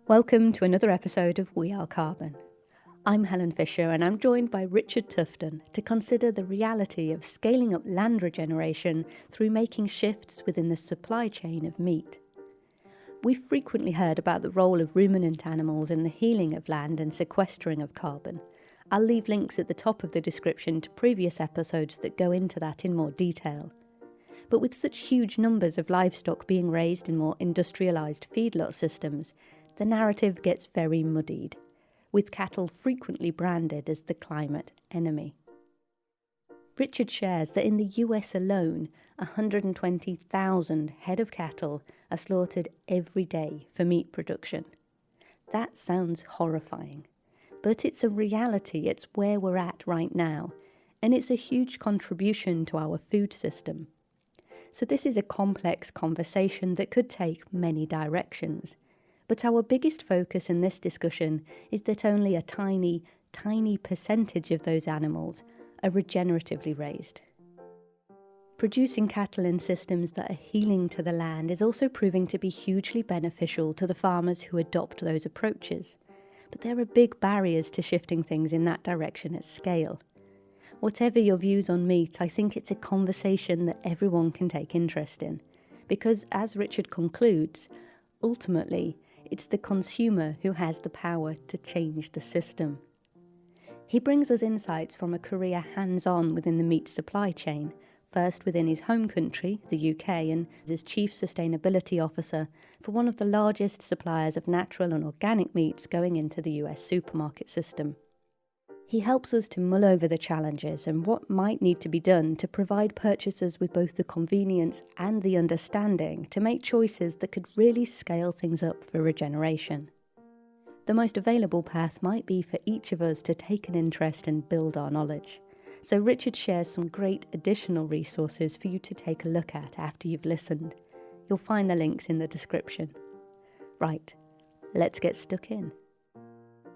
Welcome to another episode of We Are Carbon. I'm Helen Fisher and I'm joined by Richard Tufton to consider the reality of scaling up land regeneration through making shifts within the supply chain of meat. We've frequently heard about the role of ruminant animals in the healing of land and sequestering of carbon. I'll leave links at the top of the description to previous episodes that go into that in more detail. But with such huge numbers of livestock being raised in more industrialised feedlot systems, the narrative gets very muddied, with cattle frequently branded as the climate enemy. Richard shares that in the US alone, 120,000 head of cattle are slaughtered every day for meat production. That sounds horrifying, but it's a reality, it's where we're at right now, and it's a huge contribution to our food system. So this is a complex conversation that could take many directions. But our biggest focus in this discussion is that only a tiny, tiny percentage of those animals are regeneratively raised. Producing cattle in systems that are healing to the land is also proving to be hugely beneficial to the farmers who adopt those approaches. But there are big barriers to shifting things in that direction at scale. Whatever your views on meat, I think it's a conversation that everyone can take interest in. Because, as Richard concludes, ultimately, it's the consumer who has the power to change the system. He brings us insights from a career hands-on within the meat supply chain, first within his home country, the UK, and as Chief Sustainability Officer for one of the largest suppliers of natural and organic meats going into the US supermarket system. He helps us to mull over the challenges and what might need to be done to provide purchasers with both the convenience and the understanding to make choices that could really scale things up for regeneration. The most available path might be for each of us to take an interest and build our knowledge. So Richard shares some great additional resources for you to take a look at after you've listened. You'll find the links in the description. Right, let's get stuck in.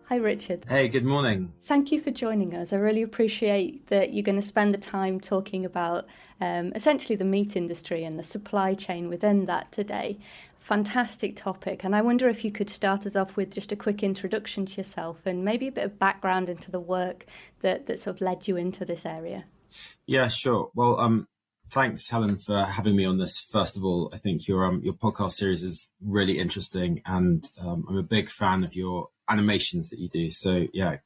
Hi, Richard. Hey, good morning. Thank you for joining us. I really appreciate that you're going to spend the time talking about essentially the meat industry and the supply chain within that today. Fantastic topic. And I wonder if you could start us off with just a quick introduction to yourself and maybe a bit of background into the work that sort of led you into this area. Yeah, sure. Well, thanks, Helen, for having me on this. First of all, I think your podcast series is really interesting, and I'm a big fan of your animations that you do. So yeah,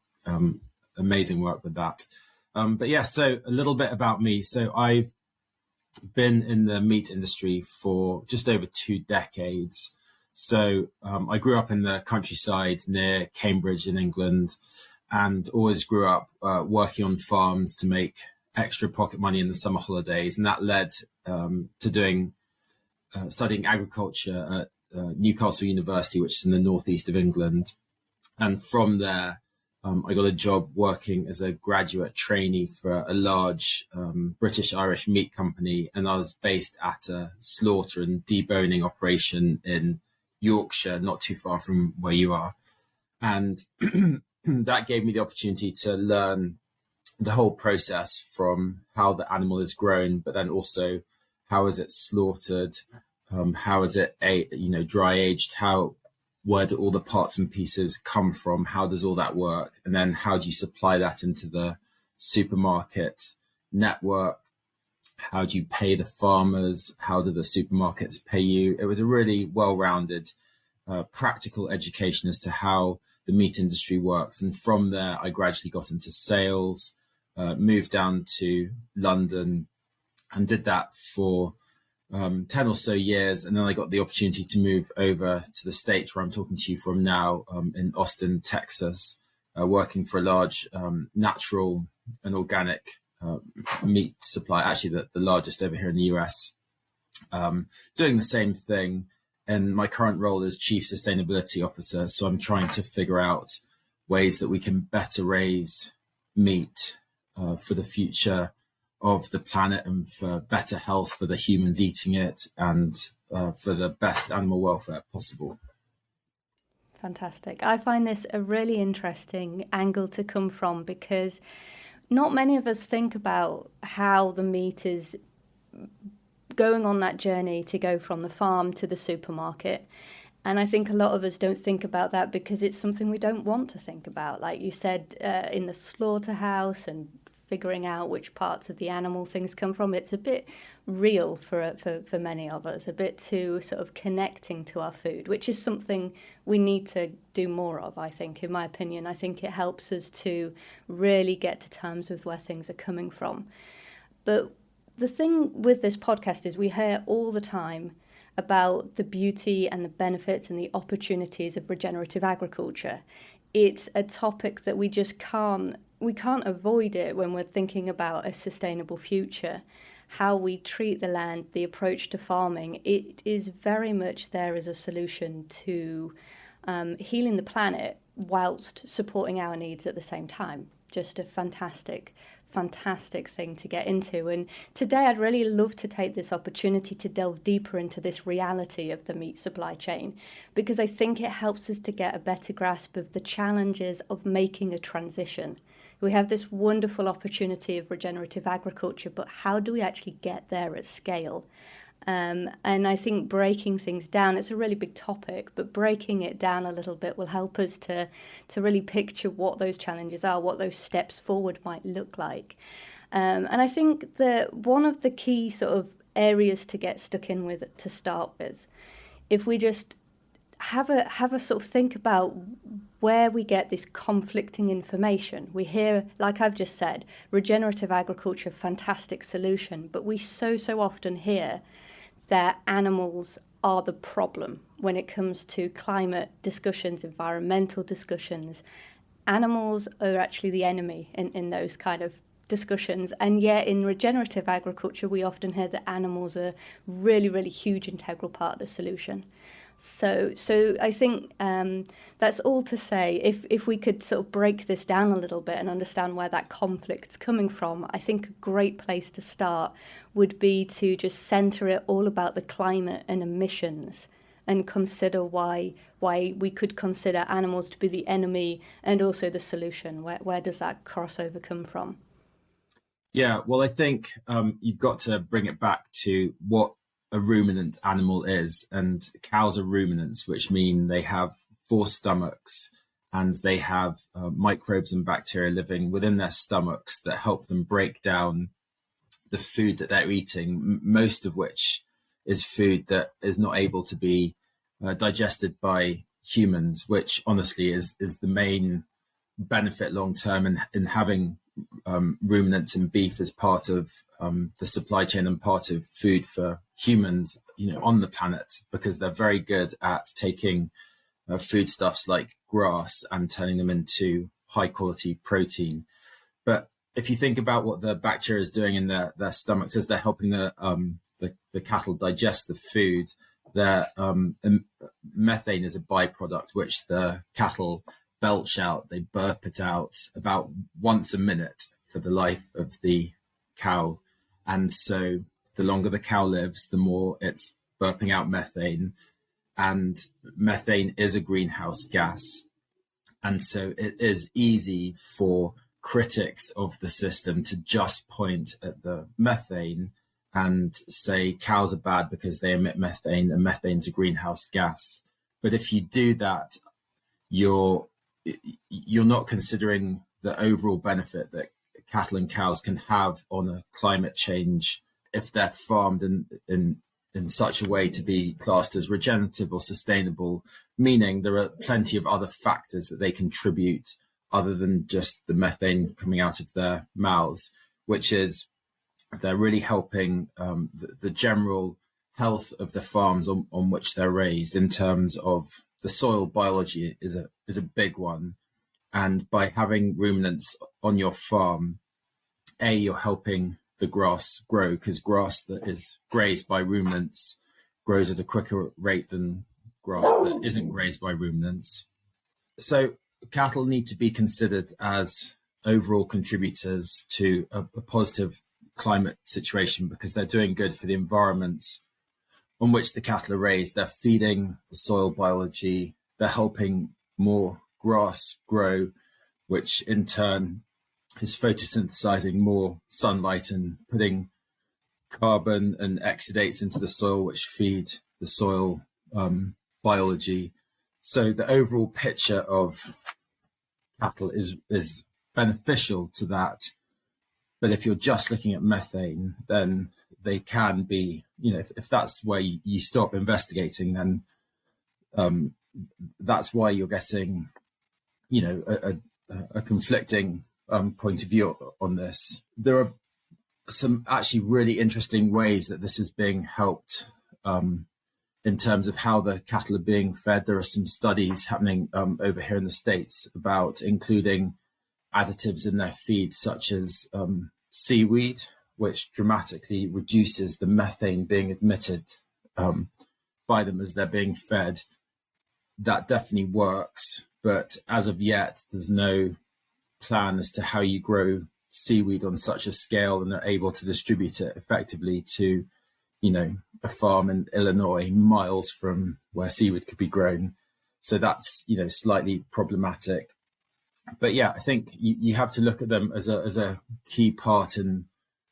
amazing work with that. But yeah, so a little bit about me. So I've been in the meat industry for just over 2 decades. So I grew up in the countryside near Cambridge in England, and always grew up working on farms to make extra pocket money in the summer holidays. And that led to doing studying agriculture at Newcastle University, which is in the northeast of England. And from there, I got a job working as a graduate trainee for a large British-Irish meat company. And I was based at a slaughter and deboning operation in Yorkshire, not too far from where you are. And that gave me the opportunity to learn the whole process from how the animal is grown, but then also how is it slaughtered, how is it dry aged, where do all the parts and pieces come from? How does all that work? And then how do you supply that into the supermarket network? How do you pay the farmers? How do the supermarkets pay you? It was a really well-rounded, practical education as to how the meat industry works. And from there, I gradually got into sales, moved down to London and did that for 10 or so years. And then I got the opportunity to move over to the States, where I'm talking to you from now, in Austin, Texas, working for a large natural and organic meat supply, actually the largest over here in the US, doing the same thing. And my current role is Chief Sustainability Officer. So I'm trying to figure out ways that we can better raise meat for the future of the planet and for better health for the humans eating it and for the best animal welfare possible. Fantastic. I find this a really interesting angle to come from, because not many of us think about how the meat is going on that journey to go from the farm to the supermarket. And I think a lot of us don't think about that because it's something we don't want to think about. Like you said, in the slaughterhouse and figuring out which parts of the animal things come from, it's a bit real for many of us, a bit too sort of connecting to our food, which is something we need to do more of, I think, in my opinion. I think it helps us to really get to terms with where things are coming from. But the thing with this podcast is we hear all the time about the beauty and the benefits and the opportunities of regenerative agriculture. It's a topic that we can't avoid it when we're thinking about a sustainable future. How we treat the land, the approach to farming, it is very much there as a solution to healing the planet whilst supporting our needs at the same time. Just a fantastic thing to get into. And today I'd really love to take this opportunity to delve deeper into this reality of the meat supply chain, because I think it helps us to get a better grasp of the challenges of making a transition. We have this wonderful opportunity of regenerative agriculture, but how do we actually get there at scale? And I think breaking things down, it's a really big topic, but breaking it down a little bit will help us to really picture what those challenges are, what those steps forward might look like. And I think that one of the key sort of areas to get stuck in with to start with, if we just have a sort of think about where we get this conflicting information. We hear, like I've just said, regenerative agriculture, fantastic solution, but we so often hear that animals are the problem when it comes to climate discussions, environmental discussions. Animals are actually the enemy in those kind of discussions, and yet in regenerative agriculture we often hear that animals are really huge integral part of the solution. So I think that's all to say. If we could sort of break this down a little bit and understand where that conflict's coming from, I think a great place to start would be to just centre it all about the climate and emissions, and consider why we could consider animals to be the enemy and also the solution. Where does that crossover come from? Yeah, well, I think you've got to bring it back to what a ruminant animal is, and cows are ruminants, which mean they have 4 stomachs and they have microbes and bacteria living within their stomachs that help them break down the food that they're eating, most of which is food that is not able to be digested by humans, which honestly is the main benefit long term in having ruminants and beef as part of the supply chain and part of food for humans, on the planet, because they're very good at taking foodstuffs like grass and turning them into high quality protein. But if you think about what the bacteria is doing in their stomachs as they're helping the cattle digest the food, their methane is a byproduct which the cattle belch out. They burp it out about once a minute for the life of the cow. And so the longer the cow lives, the more it's burping out methane. And methane is a greenhouse gas. And so it is easy for critics of the system to just point at the methane and say cows are bad because they emit methane and methane's a greenhouse gas. But if you do that, you're not considering the overall benefit that cattle and cows can have on a climate change if they're farmed in such a way to be classed as regenerative or sustainable, meaning there are plenty of other factors that they contribute other than just the methane coming out of their mouths, which is they're really helping the general health of the farms on which they're raised. In terms of the soil biology is a big one. And by having ruminants on your farm, you're helping the grass grow, because grass that is grazed by ruminants grows at a quicker rate than grass that isn't grazed by ruminants. So cattle need to be considered as overall contributors to a positive climate situation, because they're doing good for the environments on which the cattle are raised. They're feeding the soil biology, they're helping more grass grow, which in turn is photosynthesizing more sunlight and putting carbon and exudates into the soil, which feed the soil biology. So the overall picture of cattle is beneficial to that. But if you're just looking at methane, then they can be, if that's where you stop investigating, then that's why you're getting, a conflicting point of view on this. There are some actually really interesting ways that this is being helped in terms of how the cattle are being fed. There are some studies happening over here in the States about including additives in their feed, such as seaweed, which dramatically reduces the methane being emitted by them as they're being fed. That definitely works, but as of yet, there's no plan as to how you grow seaweed on such a scale and are able to distribute it effectively to, a farm in Illinois, miles from where seaweed could be grown. So that's, slightly problematic. But yeah, I think you have to look at them as a key part in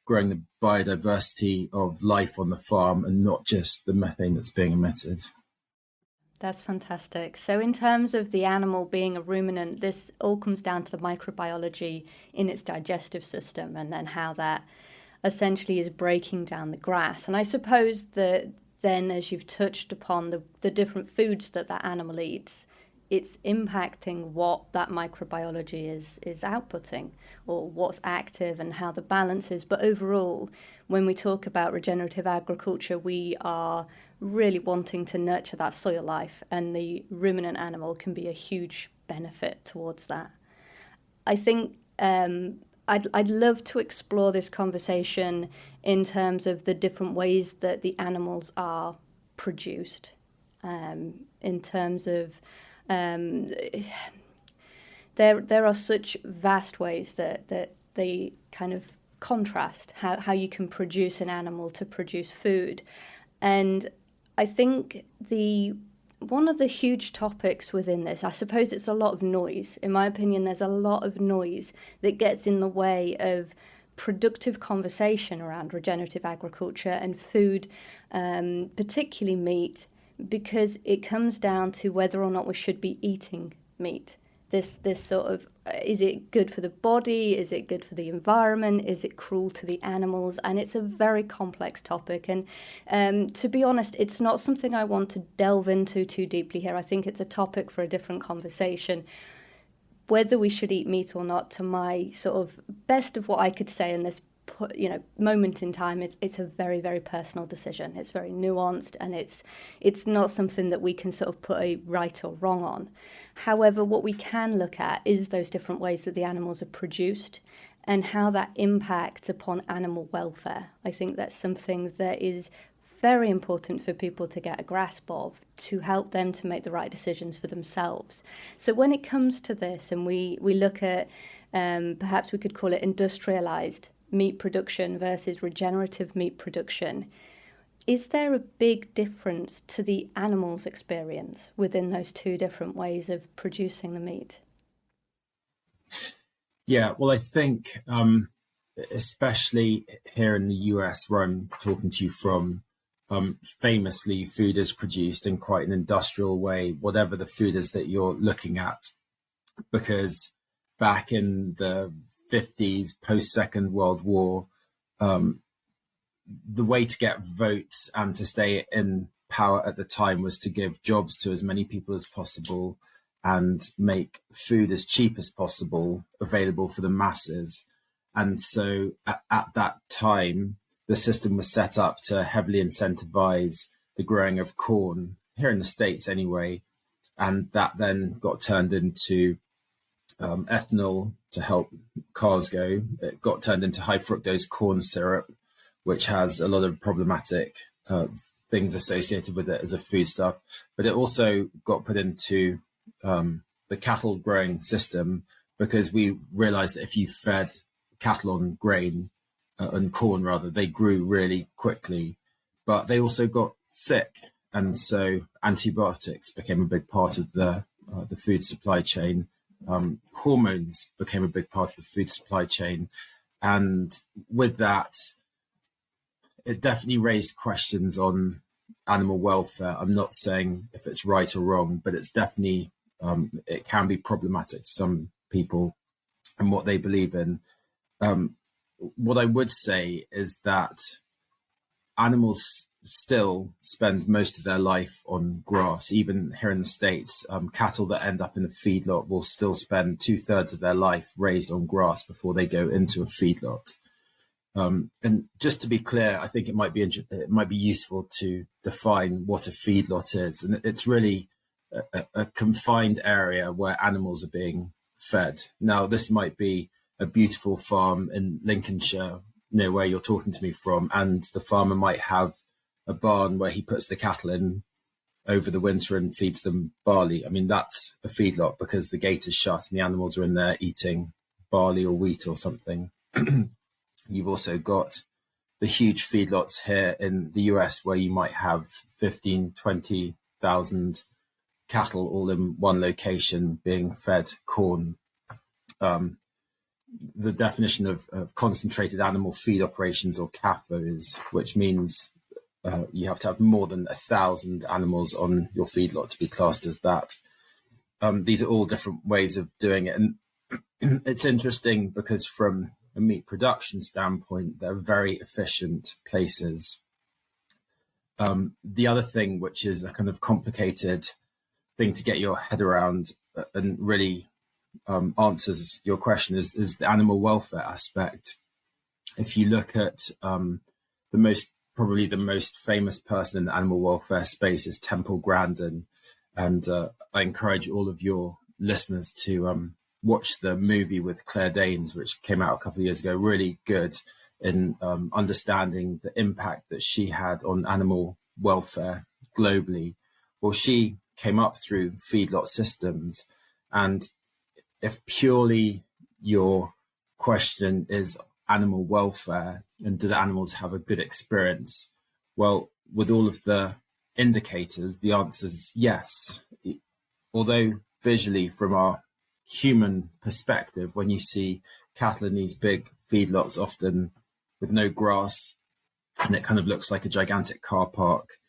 growing the biodiversity of life on the farm and not just the methane that's being emitted. That's fantastic. So in terms of the animal being a ruminant, this all comes down to the microbiology in its digestive system and then how that essentially is breaking down the grass. And I suppose that then, as you've touched upon, the different foods that animal eats, it's impacting what that microbiology is outputting or what's active and how the balance is. But overall, when we talk about regenerative agriculture, we are really wanting to nurture that soil life, and the ruminant animal can be a huge benefit towards that. I think I'd love to explore this conversation in terms of the different ways that the animals are produced, in terms of there are such vast ways that they kind of contrast how you can produce an animal to produce food. And I think one of the huge topics within this, I suppose it's a lot of noise. In my opinion, there's a lot of noise that gets in the way of productive conversation around regenerative agriculture and food, particularly meat, because it comes down to whether or not we should be eating meat. This sort of, is it good for the body? Is it good for the environment? Is it cruel to the animals? And it's a very complex topic. And to be honest, it's not something I want to delve into too deeply here. I think it's a topic for a different conversation. Whether we should eat meat or not, to my sort of best of what I could say in this moment in time, it's a very, very personal decision. It's very nuanced, and it's not something that we can sort of put a right or wrong on. However, what we can look at is those different ways that the animals are produced and how that impacts upon animal welfare. I think that's something that is very important for people to get a grasp of, to help them to make the right decisions for themselves. So when it comes to this, and we look at, perhaps we could call it industrialised meat production versus regenerative meat production, is there a big difference to the animal's experience within those two different ways of producing the meat? Yeah, well, I think especially here in the US, where I'm talking to you from, famously food is produced in quite an industrial way, whatever the food is that you're looking at, because back in the 50s, post-Second World War, the way to get votes and to stay in power at the time was to give jobs to as many people as possible and make food as cheap as possible available for the masses. And so at that time, the system was set up to heavily incentivize the growing of corn, here in the States anyway, and that then got turned into ethanol to help cars go. It got turned into high fructose corn syrup, which has a lot of problematic things associated with it as a foodstuff. But it also got put into the cattle growing system, because we realized that if you fed cattle on grain and corn rather, they grew really quickly, but they also got sick. And so antibiotics became a big part of the food supply chain. Hormones became a big part of the food supply chain. And with that, it definitely raised questions on animal welfare. I'm not saying if it's right or wrong, but it's definitely, it can be problematic to some people and what they believe in. What I would say is that animals still spend most of their life on grass. Even here in the States, cattle that end up in a feedlot will still spend 2/3 of their life raised on grass before they go into a feedlot. And just to be clear, I think it might be useful to define what a feedlot is. And it's really a confined area where animals are being fed. Now, this might be a beautiful farm in Lincolnshire, near where you're talking to me from, and the farmer might have a barn where he puts the cattle in over the winter and feeds them barley. I mean, that's a feedlot because the gate is shut and the animals are in there eating barley or wheat or something. You've also got the huge feedlots here in the US where you might have 15, 20,000 cattle all in one location being fed corn. The definition of concentrated animal feed operations, or CAFOs, which means you have to have more than 1,000 animals on your feedlot to be classed as that. These are all different ways of doing it. And it's interesting because from a meat production standpoint, they're very efficient places. The other thing, which is a kind of complicated thing to get your head around and really answers your question, is the animal welfare aspect. If you look at probably the most famous person in the animal welfare space is Temple Grandin, and I encourage all of your listeners to watch the movie with Claire Danes, which came out a couple of years ago. Really good in understanding the impact that she had on animal welfare globally. Well, she came up through feedlot systems, and if purely your question is animal welfare and do the animals have a good experience, well, with all of the indicators, the answer is yes. Although visually, from our human perspective, when you see cattle in these big feedlots, often with no grass, and it kind of looks like a gigantic car park,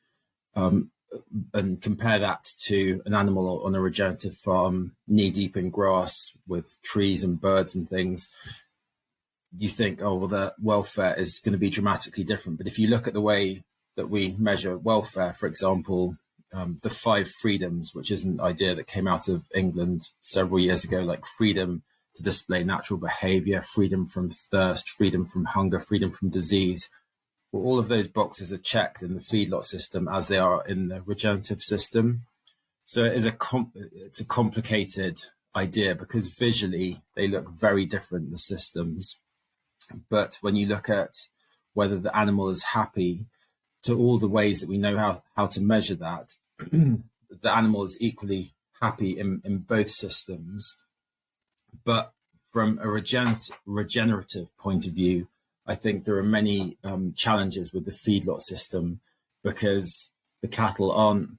and compare that to an animal on a regenerative farm, knee deep in grass with trees and birds and things, you think, oh, well, the welfare is going to be dramatically different. But if you look at the way that we measure welfare, for example, the 5 freedoms, which is an idea that came out of England several years ago, like freedom to display natural behavior, freedom from thirst, freedom from hunger, freedom from disease. Well, all of those boxes are checked in the feedlot system as they are in the regenerative system. So it is it's a complicated idea because visually they look very different, the systems. But when you look at whether the animal is happy, to all the ways that we know how to measure that, the animal is equally happy in both systems. But from a regenerative point of view, I think there are many challenges with the feedlot system because the cattle aren't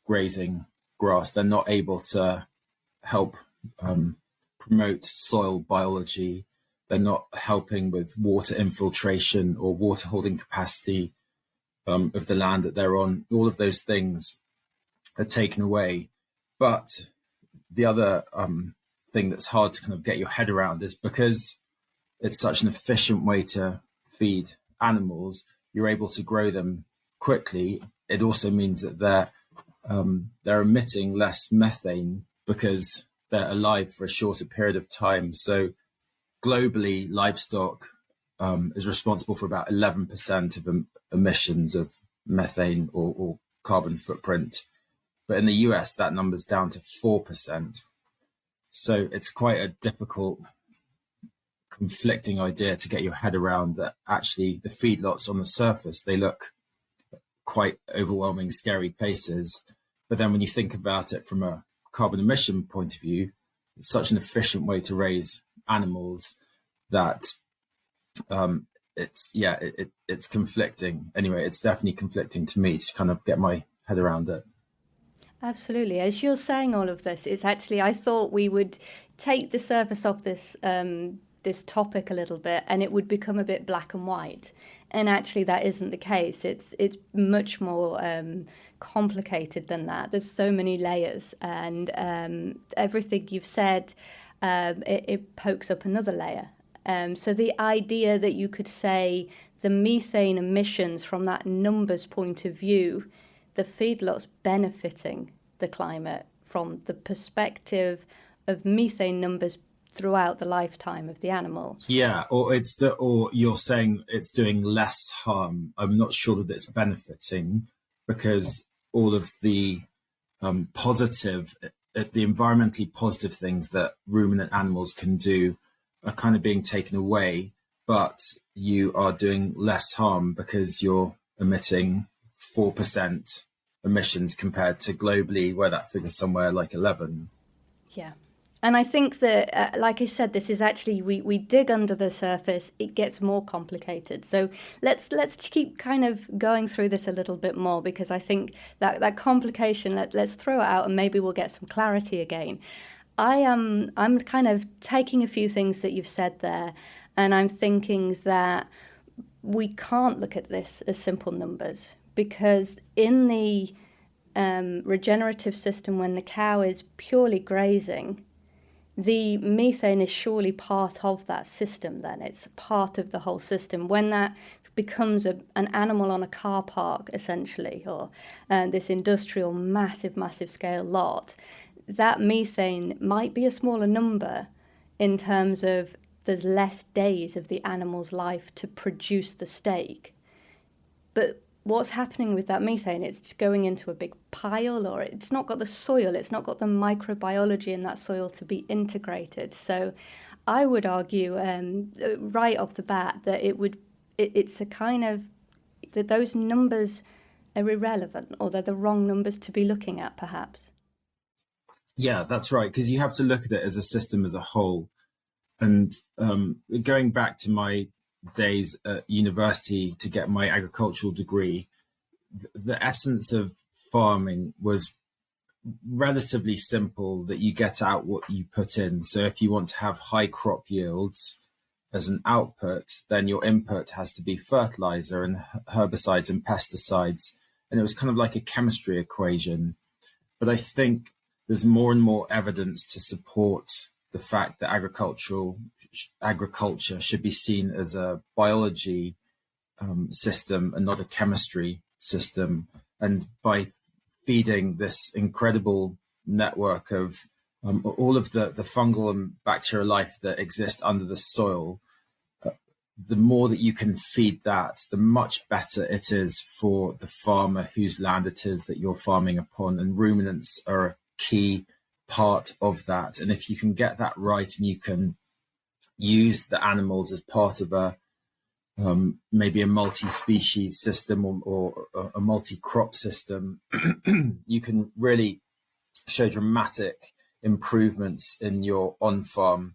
grazing grass. They're not able to help promote soil biology. They're not helping with water infiltration or water holding capacity of the land that they're on. All of those things are taken away. But the other thing that's hard to kind of get your head around is because it's such an efficient way to feed animals, you're able to grow them quickly. It also means that they're emitting less methane because they're alive for a shorter period of time. So globally, livestock is responsible for about 11% of emissions of methane or carbon footprint. But in the US, that number's down to 4%. So it's quite a difficult, conflicting idea to get your head around, that actually the feedlots on the surface, they look quite overwhelming, scary places. But then when you think about it from a carbon emission point of view, it's such an efficient way to raise animals that it's conflicting. Anyway, it's definitely conflicting to me to kind of get my head around it. Absolutely. As you're saying all of this, it's actually, I thought we would take the surface off this this topic a little bit and it would become a bit black and white. And actually, that isn't the case. It's much more complicated than that. There's so many layers, and everything you've said, it pokes up another layer. So the idea that you could say the methane emissions from that numbers point of view, the feedlot's benefiting the climate from the perspective of methane numbers throughout the lifetime of the animal. Yeah, or you're saying it's doing less harm. I'm not sure that it's benefiting, because all of the positive, the environmentally positive things that ruminant animals can do are kind of being taken away, but you are doing less harm because you're emitting 4% emissions compared to globally, where that figure's somewhere like 11. Yeah. And I think that, like I said, this is actually, we dig under the surface, it gets more complicated. So let's keep kind of going through this a little bit more, because I think that complication, let's throw it out and maybe we'll get some clarity again. I'm kind of taking a few things that you've said there, and I'm thinking that we can't look at this as simple numbers, because in the regenerative system, when the cow is purely grazing, the methane is surely part of that system then. It's part of the whole system. When that becomes an animal on a car park, essentially, or this industrial massive scale lot, that methane might be a smaller number in terms of there's less days of the animal's life to produce the steak. But what's happening with that methane? It's just going into a big pile, or it's not got the soil, it's not got the microbiology in that soil to be integrated. So I would argue right off the bat that it's a kind of, that those numbers are irrelevant, or they're the wrong numbers to be looking at, perhaps. Yeah, that's right, because you have to look at it as a system as a whole. And going back to my days at university to get my agricultural degree, the essence of farming was relatively simple, that you get out what you put in. So if you want to have high crop yields as an output, then your input has to be fertilizer and herbicides and pesticides. And it was kind of like a chemistry equation. But I think there's more and more evidence to support the fact that agriculture should be seen as a biology system and not a chemistry system. And by feeding this incredible network of all of the fungal and bacterial life that exist under the soil, the more that you can feed that, the much better it is for the farmer whose land it is that you're farming upon. And ruminants are a key part of that. And if you can get that right, and you can use the animals as part of a maybe a multi-species system, or a multi-crop system, you can really show dramatic improvements in your on-farm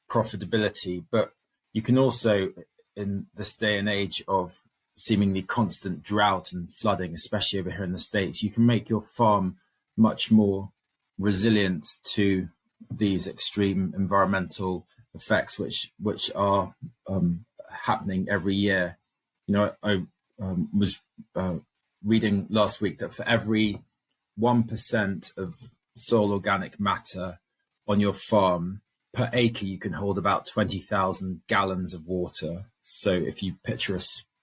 profitability. But you can also, in this day and age of seemingly constant drought and flooding, especially over here in the States, you can make your farm much more resilient to these extreme environmental effects, which are happening every year. You know, I was reading last week that for every 1% of soil organic matter on your farm per acre, you can hold about 20,000 gallons of water. So if you picture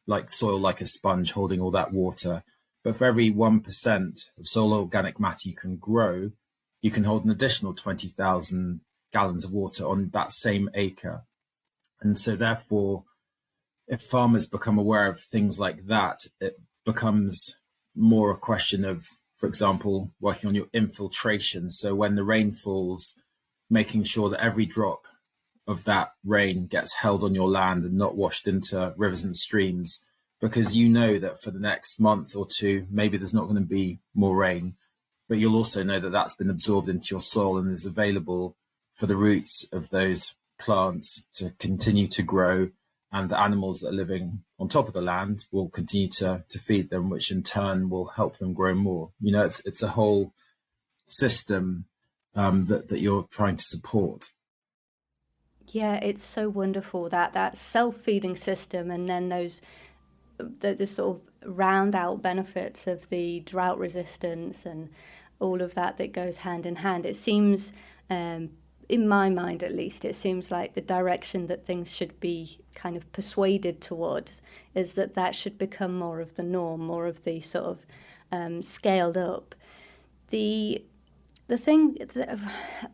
like soil like a sponge holding all that water, but for every 1% of soil organic matter you can grow, you can hold an additional 20,000 gallons of water on that same acre. And so therefore, if farmers become aware of things like that, it becomes more a question of, for example, working on your infiltration. So when the rain falls, making sure that every drop of that rain gets held on your land and not washed into rivers and streams, because you know that for the next month or two, maybe there's not going to be more rain, but you'll also know that that's been absorbed into your soil and is available for the roots of those plants to continue to grow, and the animals that are living on top of the land will continue to feed them, which in turn will help them grow more. You know, it's a whole system that you're trying to support. Yeah, it's so wonderful, that self-feeding system, and then those the sort of round out benefits of the drought resistance and all of that goes hand in hand. It seems, in my mind at least, it seems like the direction that things should be kind of persuaded towards is that should become more of the norm, more of the sort of scaled up. The thing,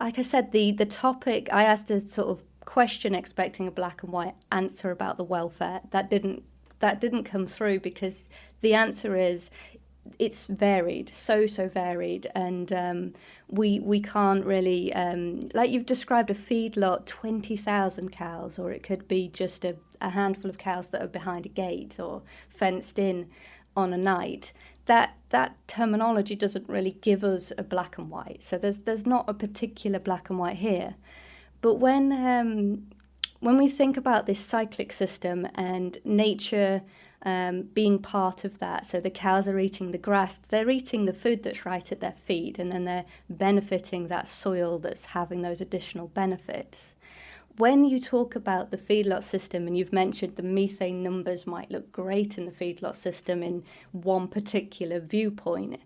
like I said, the topic, I asked a sort of question expecting a black and white answer about the welfare. That didn't come through, because the answer is it's varied, so varied, and we can't really, like you've described a feedlot, 20,000 cows, or it could be just a handful of cows that are behind a gate or fenced in on a night. That terminology doesn't really give us a black and white. So there's not a particular black and white here. But when we think about this cyclic system and nature being part of that, so the cows are eating the grass, they're eating the food that's right at their feet, and then they're benefiting that soil that's having those additional benefits. When you talk about the feedlot system, and you've mentioned the methane numbers might look great in the feedlot system in one particular viewpoint,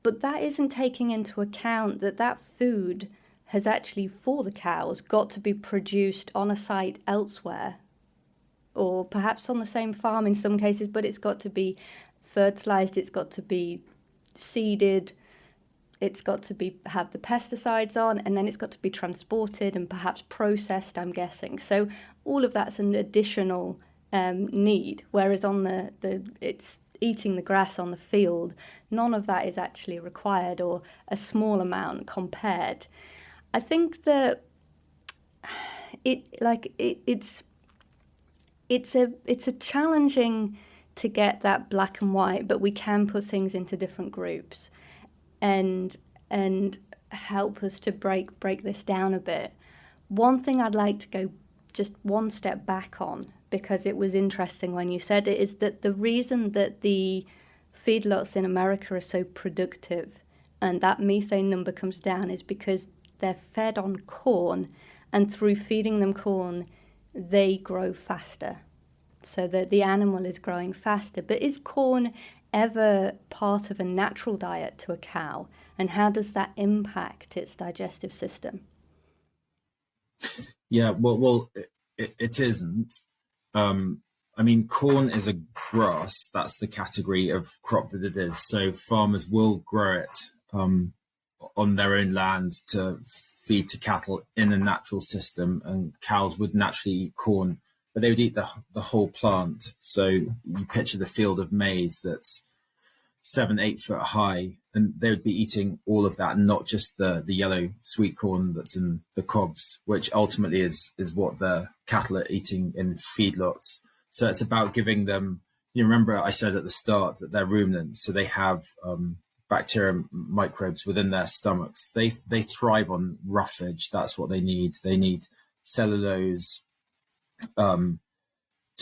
but that isn't taking into account that food has actually, for the cows, got to be produced on a site elsewhere, or perhaps on the same farm in some cases, but it's got to be fertilized, it's got to be seeded, it's got to have the pesticides on, and then it's got to be transported and perhaps processed, I'm guessing. So all of that's an additional need, whereas on it's eating the grass on the field, none of that is actually required, or a small amount compared. I think that it's a challenging to get that black and white, but we can put things into different groups and help us to break this down a bit. One thing I'd like to go just one step back on, because it was interesting when you said it, is that the reason that the feedlots in America are so productive and that methane number comes down is because they're fed on corn, and through feeding them corn, they grow faster. So that the animal is growing faster. But is corn ever part of a natural diet to a cow? And how does that impact its digestive system? Yeah, well, it isn't. I mean, corn is a grass. That's the category of crop that it is. So farmers will grow it on their own land to feed to cattle in a natural system, and cows would naturally eat corn, but they would eat the whole plant. So you picture the field of maize that's 7-8 foot high, and they would be eating all of that, and not just the yellow sweet corn that's in the cobs, which ultimately is what the cattle are eating in feedlots. So it's about giving them, you remember I said at the start that they're ruminants, so they have bacteria, microbes within their stomachs. They thrive on roughage. That's what they need. They need cellulose to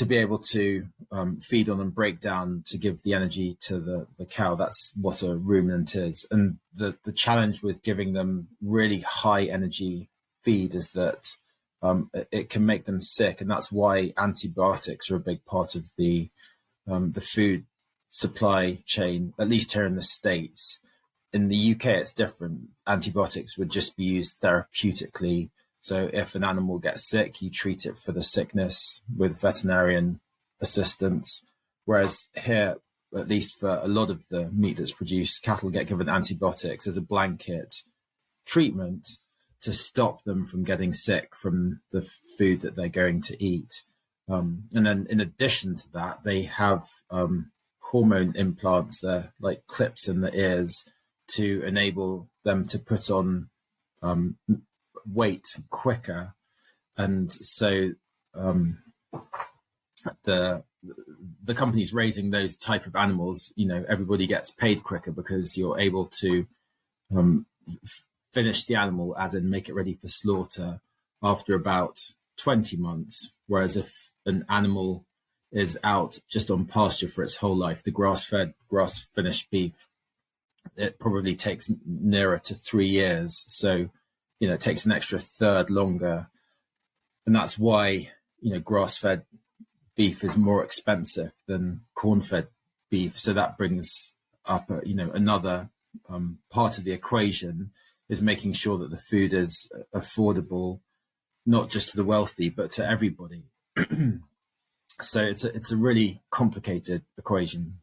be able to feed on and break down to give the energy to the cow. That's what a ruminant is. And the challenge with giving them really high energy feed is that it can make them sick. And that's why antibiotics are a big part of the food supply chain, at least here in the States. In the UK, it's different. Antibiotics would just be used therapeutically. So if an animal gets sick, you treat it for the sickness with veterinarian assistance. Whereas here, at least for a lot of the meat that's produced, cattle get given antibiotics as a blanket treatment to stop them from getting sick from the food that they're going to eat. And then in addition to that, they have hormone implants, they're like clips in the ears to enable them to put on weight quicker. And so the companies raising those type of animals, everybody gets paid quicker because you're able to finish the animal, as in make it ready for slaughter, after about 20 months. Whereas if an animal is out just on pasture for its whole life, the grass-fed, grass-finished beef, it probably takes nearer to 3 years. So, it takes an extra third longer. And that's why, grass-fed beef is more expensive than corn-fed beef. So that brings up, another part of the equation is making sure that the food is affordable, not just to the wealthy, but to everybody. So it's a really complicated equation.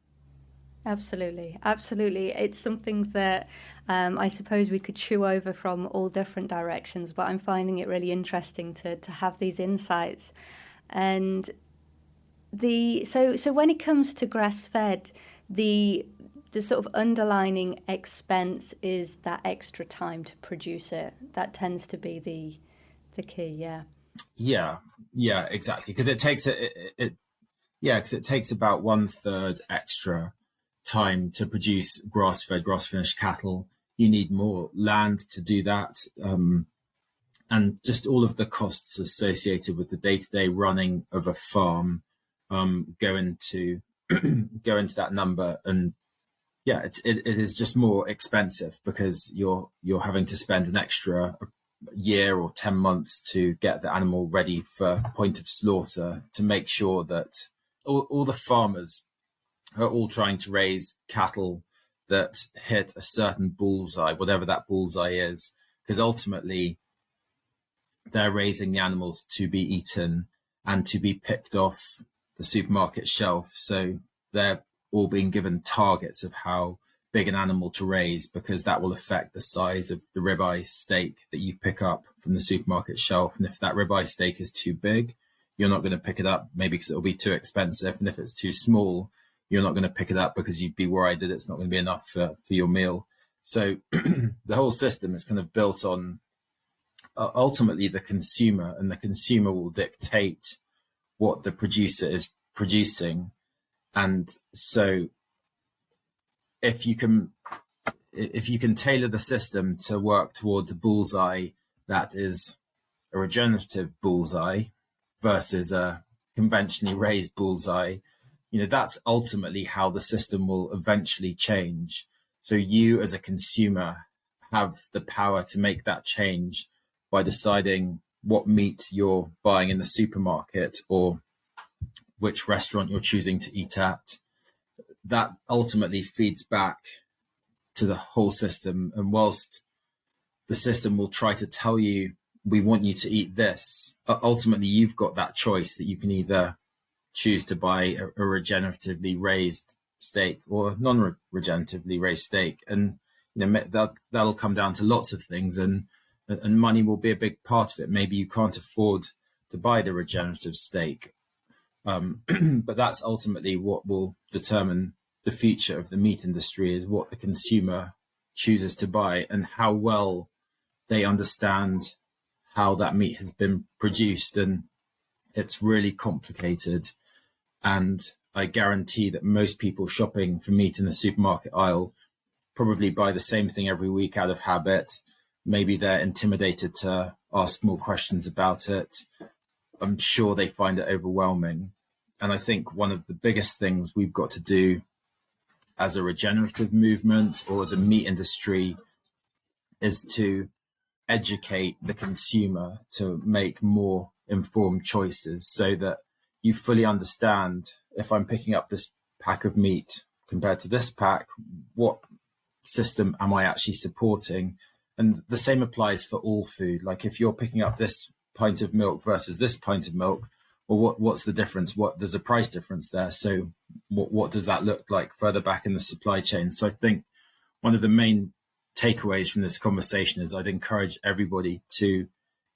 Absolutely. It's something that I suppose we could chew over from all different directions, but I'm finding it really interesting to have these insights. And so when it comes to grass-fed, the sort of underlining expense is that extra time to produce it. That tends to be the key, yeah. Yeah, exactly. Because it takes because it takes about 1/3 extra time to produce grass-fed, grass-finished cattle. You need more land to do that, and just all of the costs associated with the day-to-day running of a farm go into that number. And yeah, it is just more expensive because you're having to spend an extra year or 10 months to get the animal ready for point of slaughter, to make sure that all the farmers are all trying to raise cattle that hit a certain bullseye, whatever that bullseye is, because ultimately they're raising the animals to be eaten and to be picked off the supermarket shelf. So they're all being given targets of how big an animal to raise, because that will affect the size of the ribeye steak that you pick up from the supermarket shelf. And if that ribeye steak is too big, you're not going to pick it up, maybe because it'll be too expensive. And if it's too small, you're not going to pick it up because you'd be worried that it's not going to be enough for your meal. So the whole system is kind of built on ultimately the consumer, and the consumer will dictate what the producer is producing. And so if you can tailor the system to work towards a bullseye that is a regenerative bullseye versus a conventionally raised bullseye, that's ultimately how the system will eventually change. So you as a consumer have the power to make that change by deciding what meat you're buying in the supermarket or which restaurant you're choosing to eat at. That ultimately feeds back to the whole system. And whilst the system will try to tell you, we want you to eat this, ultimately you've got that choice that you can either choose to buy a regeneratively raised steak or non-regeneratively raised steak. And that'll come down to lots of things, and money will be a big part of it. Maybe you can't afford to buy the regenerative steak, but that's ultimately what will determine the future of the meat industry, is what the consumer chooses to buy and how well they understand how that meat has been produced. And it's really complicated. And I guarantee that most people shopping for meat in the supermarket aisle probably buy the same thing every week out of habit. Maybe they're intimidated to ask more questions about it. I'm sure they find it overwhelming. And I think one of the biggest things we've got to do as a regenerative movement or as a meat industry is to educate the consumer to make more informed choices, so that you fully understand, if I'm picking up this pack of meat compared to this pack, what system am I actually supporting? And the same applies for all food. Like if you're picking up this pint of milk versus this pint of milk, well, what's the difference? There's a price difference there. So what does that look like further back in the supply chain? So I think one of the main takeaways from this conversation is I'd encourage everybody to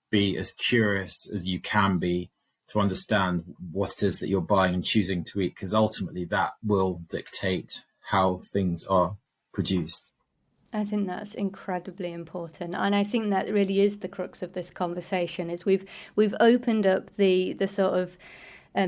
be as curious as you can be, to understand what it is that you're buying and choosing to eat, because ultimately that will dictate how things are produced. I think that's incredibly important, and I think that really is the crux of this conversation. Is we've opened up the sort of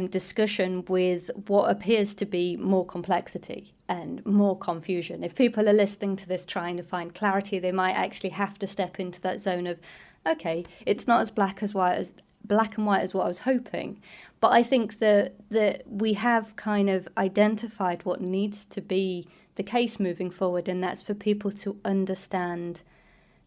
discussion with what appears to be more complexity and more confusion. If people are listening to this trying to find clarity, they might actually have to step into that zone of, okay, it's not as black and white as what I was hoping. But I think that we have kind of identified what needs to be the case moving forward, and that's for people to understand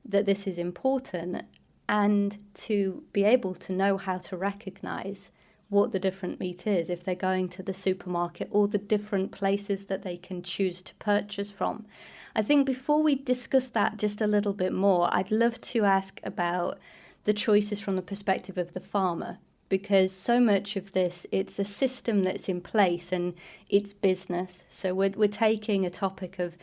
that this is important and to be able to know how to recognise what the different meat is if they're going to the supermarket, or the different places that they can choose to purchase from. I think before we discuss that just a little bit more, I'd love to ask about the choices from the perspective of the farmer, because so much of this, it's a system that's in place and it's business. So we're taking a topic of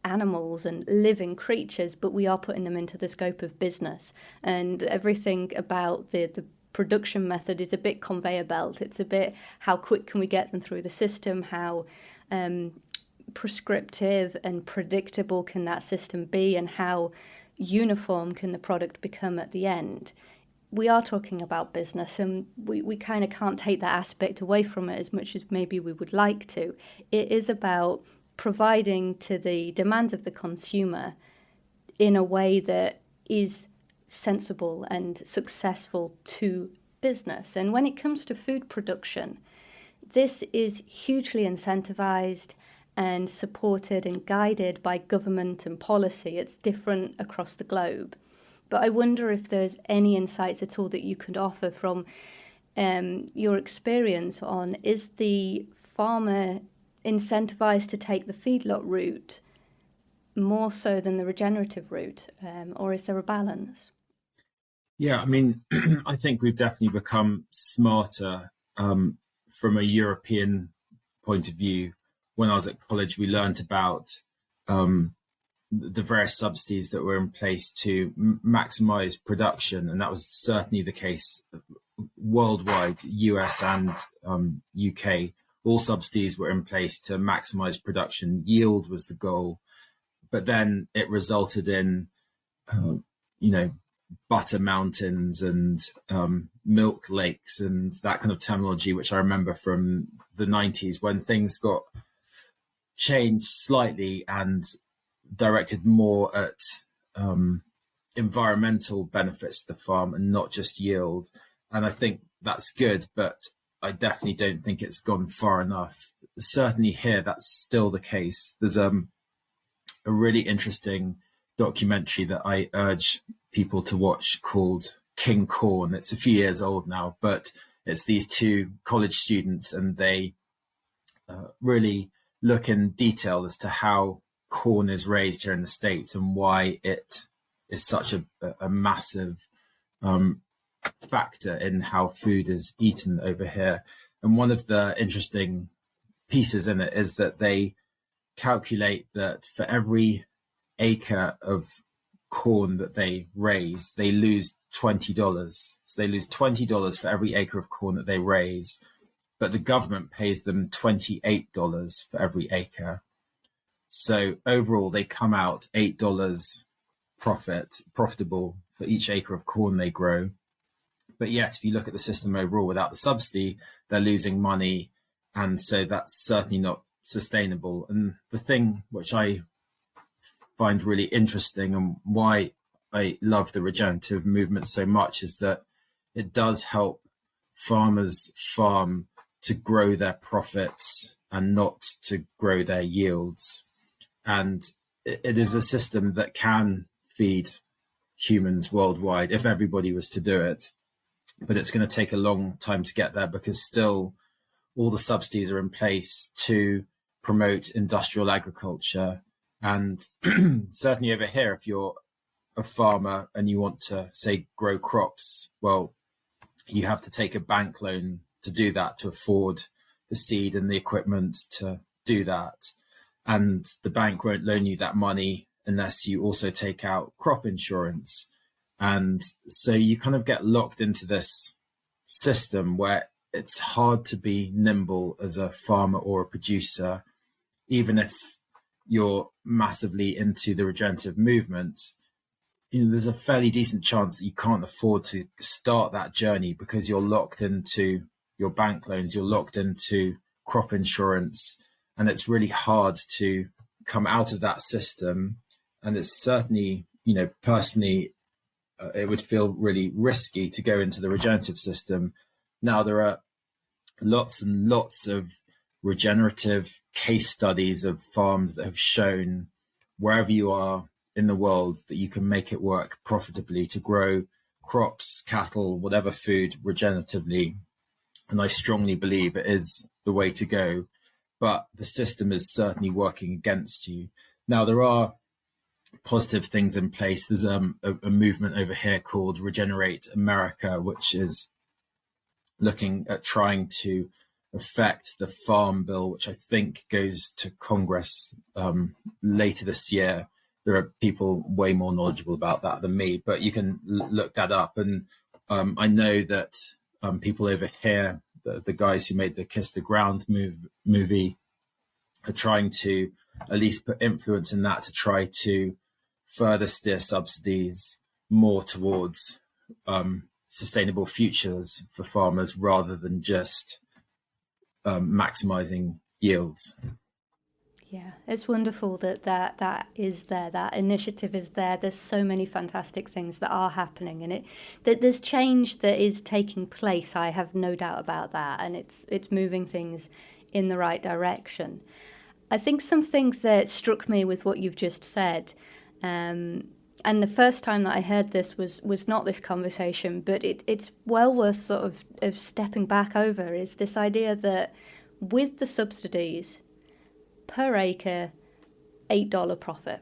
animals and living creatures, but we are putting them into the scope of business. And everything about the production method is a bit conveyor belt. It's a bit how quick can we get them through the system, how prescriptive and predictable can that system be, and how uniform can the product become at the end. We are talking about business, and we kind of can't take that aspect away from it as much as maybe we would like to. It is about providing to the demands of the consumer in a way that is sensible and successful to business. And when it comes to food production, this is hugely incentivized and supported and guided by government and policy. It's different across the globe. But I wonder if there's any insights at all that you could offer from your experience on, is the farmer incentivized to take the feedlot route more so than the regenerative route, or is there a balance? Yeah, I mean, I think we've definitely become smarter from a European point of view. When I was at college, we learned about the various subsidies that were in place to maximize production, and that was certainly the case worldwide, US and UK. All subsidies were in place to maximize production. Yield was the goal, but then it resulted in butter mountains and milk lakes and that kind of terminology, which I remember from the 90s, when things got changed slightly and directed more at environmental benefits to the farm and not just yield. And I think that's good, but I definitely don't think it's gone far enough. Certainly here, that's still the case. There's a really interesting documentary that I urge people to watch called King Corn. It's a few years old now, but it's these two college students, and they really look in detail as to how corn is raised here in the States and why it is such a massive factor in how food is eaten over here. And one of the interesting pieces in it is that they calculate that for every acre of corn that they raise, they lose $20. So they lose $20 for every acre of corn that they raise, but the government pays them $28 for every acre. So overall, they come out $8 profitable for each acre of corn they grow. But yet, if you look at the system overall, without the subsidy, they're losing money. And so that's certainly not sustainable. And the thing which I find really interesting and why I love the regenerative movement so much is that it does help farmers farm to grow their profits and not to grow their yields. And it is a system that can feed humans worldwide if everybody was to do it. But it's going to take a long time to get there, because still all the subsidies are in place to promote industrial agriculture. And certainly over here, if you're a farmer and you want to, say, grow crops, well, you have to take a bank loan to do that, to afford the seed and the equipment to do that. And the bank won't loan you that money unless you also take out crop insurance. And so you kind of get locked into this system where it's hard to be nimble as a farmer or a producer, even if you're massively into the regenerative movement. There's a fairly decent chance that you can't afford to start that journey because you're locked into your bank loans, you're locked into crop insurance, and it's really hard to come out of that system. And it's certainly, personally, it would feel really risky to go into the regenerative system. Now, there are lots and lots of regenerative case studies of farms that have shown wherever you are in the world that you can make it work profitably to grow crops, cattle, whatever food regeneratively. and I strongly believe it is the way to go, but the system is certainly working against you. Now, there are positive things in place. There's a movement over here called Regenerate America, which is looking at trying to affect the farm bill, which I think goes to Congress later this year. There are people way more knowledgeable about that than me, but you can look that up. And I know that people over here, the guys who made the Kiss the Ground movie, are trying to at least put influence in that to try to further steer subsidies more towards sustainable futures for farmers rather than just maximizing yields. Yeah, it's wonderful that is there. That initiative is there. There's so many fantastic things that are happening, and that there's change that is taking place. I have no doubt about that, and it's moving things in the right direction. I think something that struck me with what you've just said, and the first time that I heard this was not this conversation, but it's well worth sort of stepping back over, is this idea that with the subsidies, per acre, $8 profit.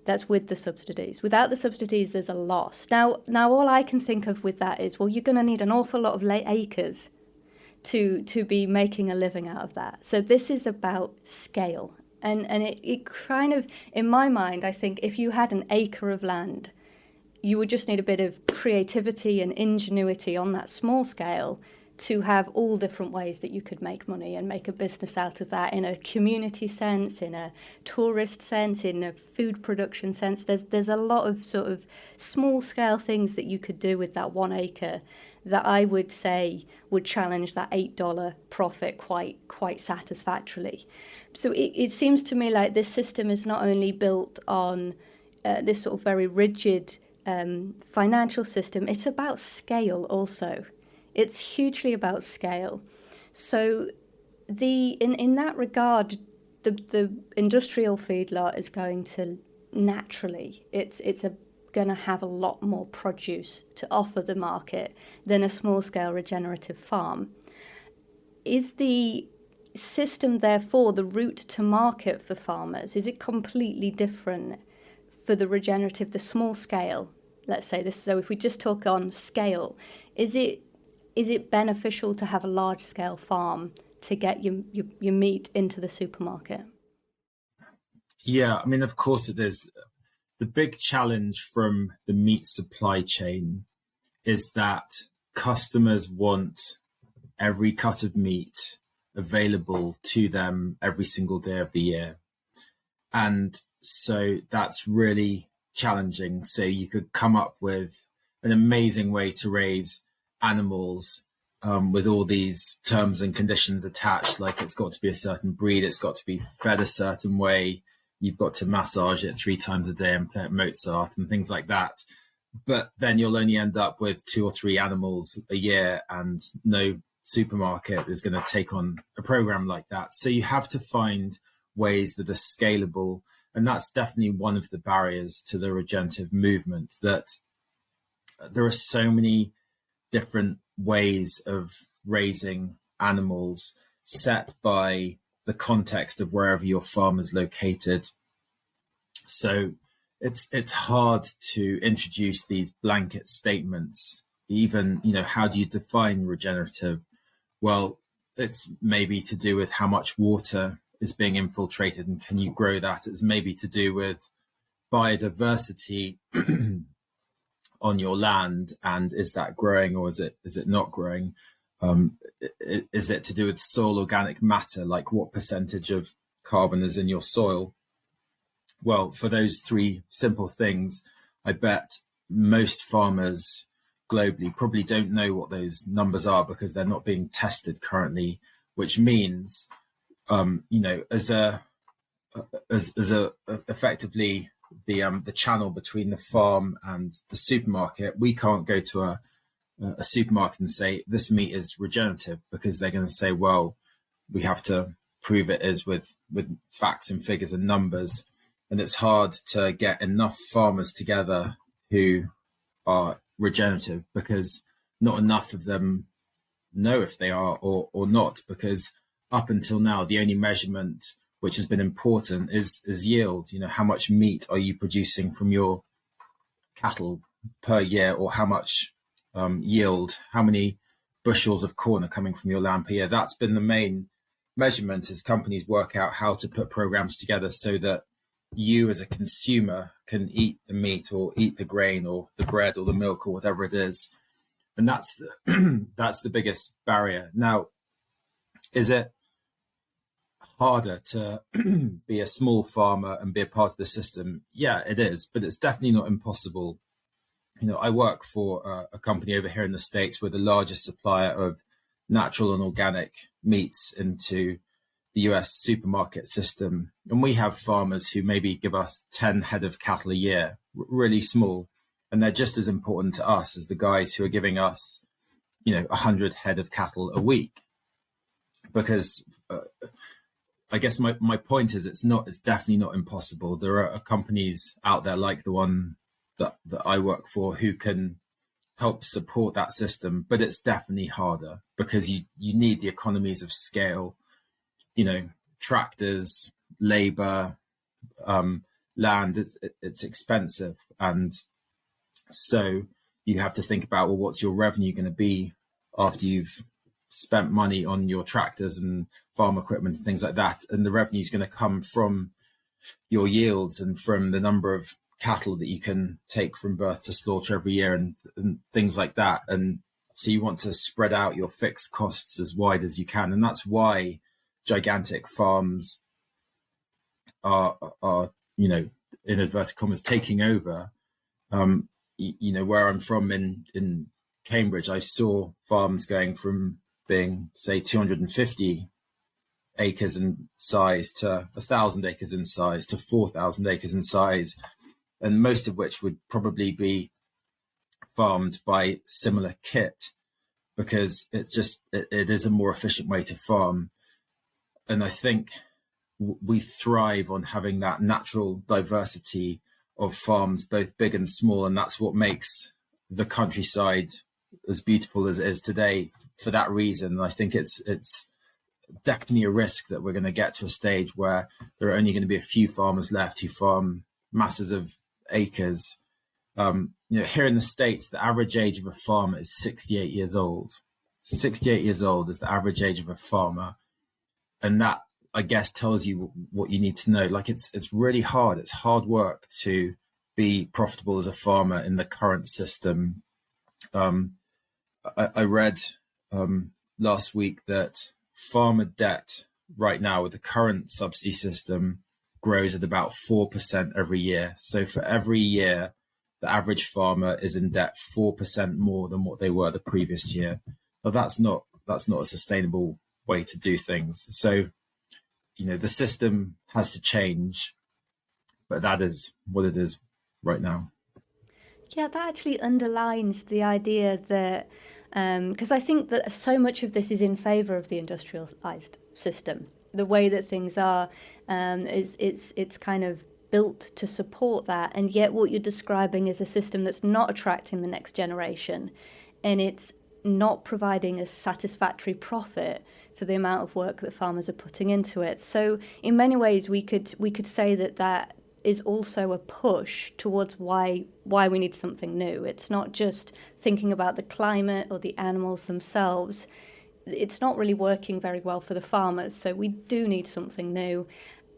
That's with the subsidies. Without the subsidies, there's a loss. Now all I can think of with that is, well, you're going to need an awful lot of acres to be making a living out of that. So this is about scale. And it kind of, in my mind, I think if you had an acre of land, you would just need a bit of creativity and ingenuity on that small scale to have all different ways that you could make money and make a business out of that, in a community sense, in a tourist sense, in a food production sense. There's a lot of sort of small scale things that you could do with that 1 acre that I would say would challenge that $8 profit quite satisfactorily. So it seems to me like this system is not only built on this sort of very rigid financial system, it's about scale also. It's hugely about scale. So in that regard, the industrial feedlot is going to naturally, it's going to have a lot more produce to offer the market than a small-scale regenerative farm. Is the system, therefore, the route to market for farmers, is it completely different for the regenerative, the small scale? Let's say this. So if we just talk on scale, is it beneficial to have a large-scale farm to get your meat into the supermarket? Yeah, I mean, of course it is. The big challenge from the meat supply chain is that customers want every cut of meat available to them every single day of the year. And so that's really challenging. So you could come up with an amazing way to raise animals with all these terms and conditions attached, like it's got to be a certain breed, it's got to be fed a certain way, you've got to massage it 3 times a day and play at Mozart and things like that. But then you'll only end up with 2 or 3 animals a year, and no supermarket is going to take on a program like that. So you have to find ways that are scalable. And that's definitely one of the barriers to the regenerative movement, that there are so many different ways of raising animals set by the context of wherever your farm is located. So it's hard to introduce these blanket statements. Even, how do you define regenerative? Well, it's maybe to do with how much water is being infiltrated and can you grow that. It's maybe to do with biodiversity on your land, and is that growing or is it not growing? Is it to do with soil organic matter, like what percentage of carbon is in your soil? Well, for those 3 simple things, I bet most farmers globally probably don't know what those numbers are because they're not being tested currently, which means, as effectively the channel between the farm and the supermarket, we can't go to a supermarket and say this meat is regenerative, because they're going to say, well, we have to prove it is with facts and figures and numbers. And it's hard to get enough farmers together who are regenerative because not enough of them know if they are or not, because up until now, the only measurement which has been important is yield. How much meat are you producing from your cattle per year, or how much yield, how many bushels of corn are coming from your land per year. That's been the main measurement as companies work out how to put programs together so that you as a consumer can eat the meat or eat the grain or the bread or the milk or whatever it is. And that's that's the biggest barrier. Now, is it harder to be a small farmer and be a part of the system? Yeah, it is, but it's definitely not impossible. I work for a company over here in the States. We're the largest supplier of natural and organic meats into the US supermarket system. And we have farmers who maybe give us 10 head of cattle a year, really small. And they're just as important to us as the guys who are giving us, 100 head of cattle a week. Because I guess my point is it's definitely not impossible. There are companies out there like the one that I work for who can help support that system, but it's definitely harder because you need the economies of scale, tractors, labor, land. It's expensive, and so you have to think about, well, what's your revenue going to be after you've spent money on your tractors and farm equipment and things like that, and the revenue is going to come from your yields and from the number of cattle that you can take from birth to slaughter every year and things like that. And so you want to spread out your fixed costs as wide as you can, and that's why gigantic farms are in inverted commas taking over. Where I'm from in Cambridge, I saw farms going from being, say, 250 acres in size to 1,000 acres in size to 4,000 acres in size, and most of which would probably be farmed by similar kit because it is a more efficient way to farm. And I think we thrive on having that natural diversity of farms, both big and small, and that's what makes the countryside as beautiful as it is today. For that reason, I think it's definitely a risk that we're going to get to a stage where there are only going to be a few farmers left who farm masses of acres. Here in the States, the average age of a farmer is 68 years old. 68 years old is the average age of a farmer. And that, I guess, tells you what you need to know. Like, it's really hard. It's hard work to be profitable as a farmer in the current system. I read last week that farmer debt right now with the current subsidy system grows at about 4% every year. So for every year, the average farmer is in debt 4% more than what they were the previous year. But that's not a sustainable way to do things. So, the system has to change, but that is what it is right now. Yeah, that actually underlines the idea that, because I think that so much of this is in favour of the industrialised system. The way that things are, it's kind of built to support that, and yet what you're describing is a system that's not attracting the next generation, and it's not providing a satisfactory profit for the amount of work that farmers are putting into it. So in many ways, we could say that is also a push towards why we need something new. It's not just thinking about the climate or the animals themselves. It's not really working very well for the farmers, so we do need something new.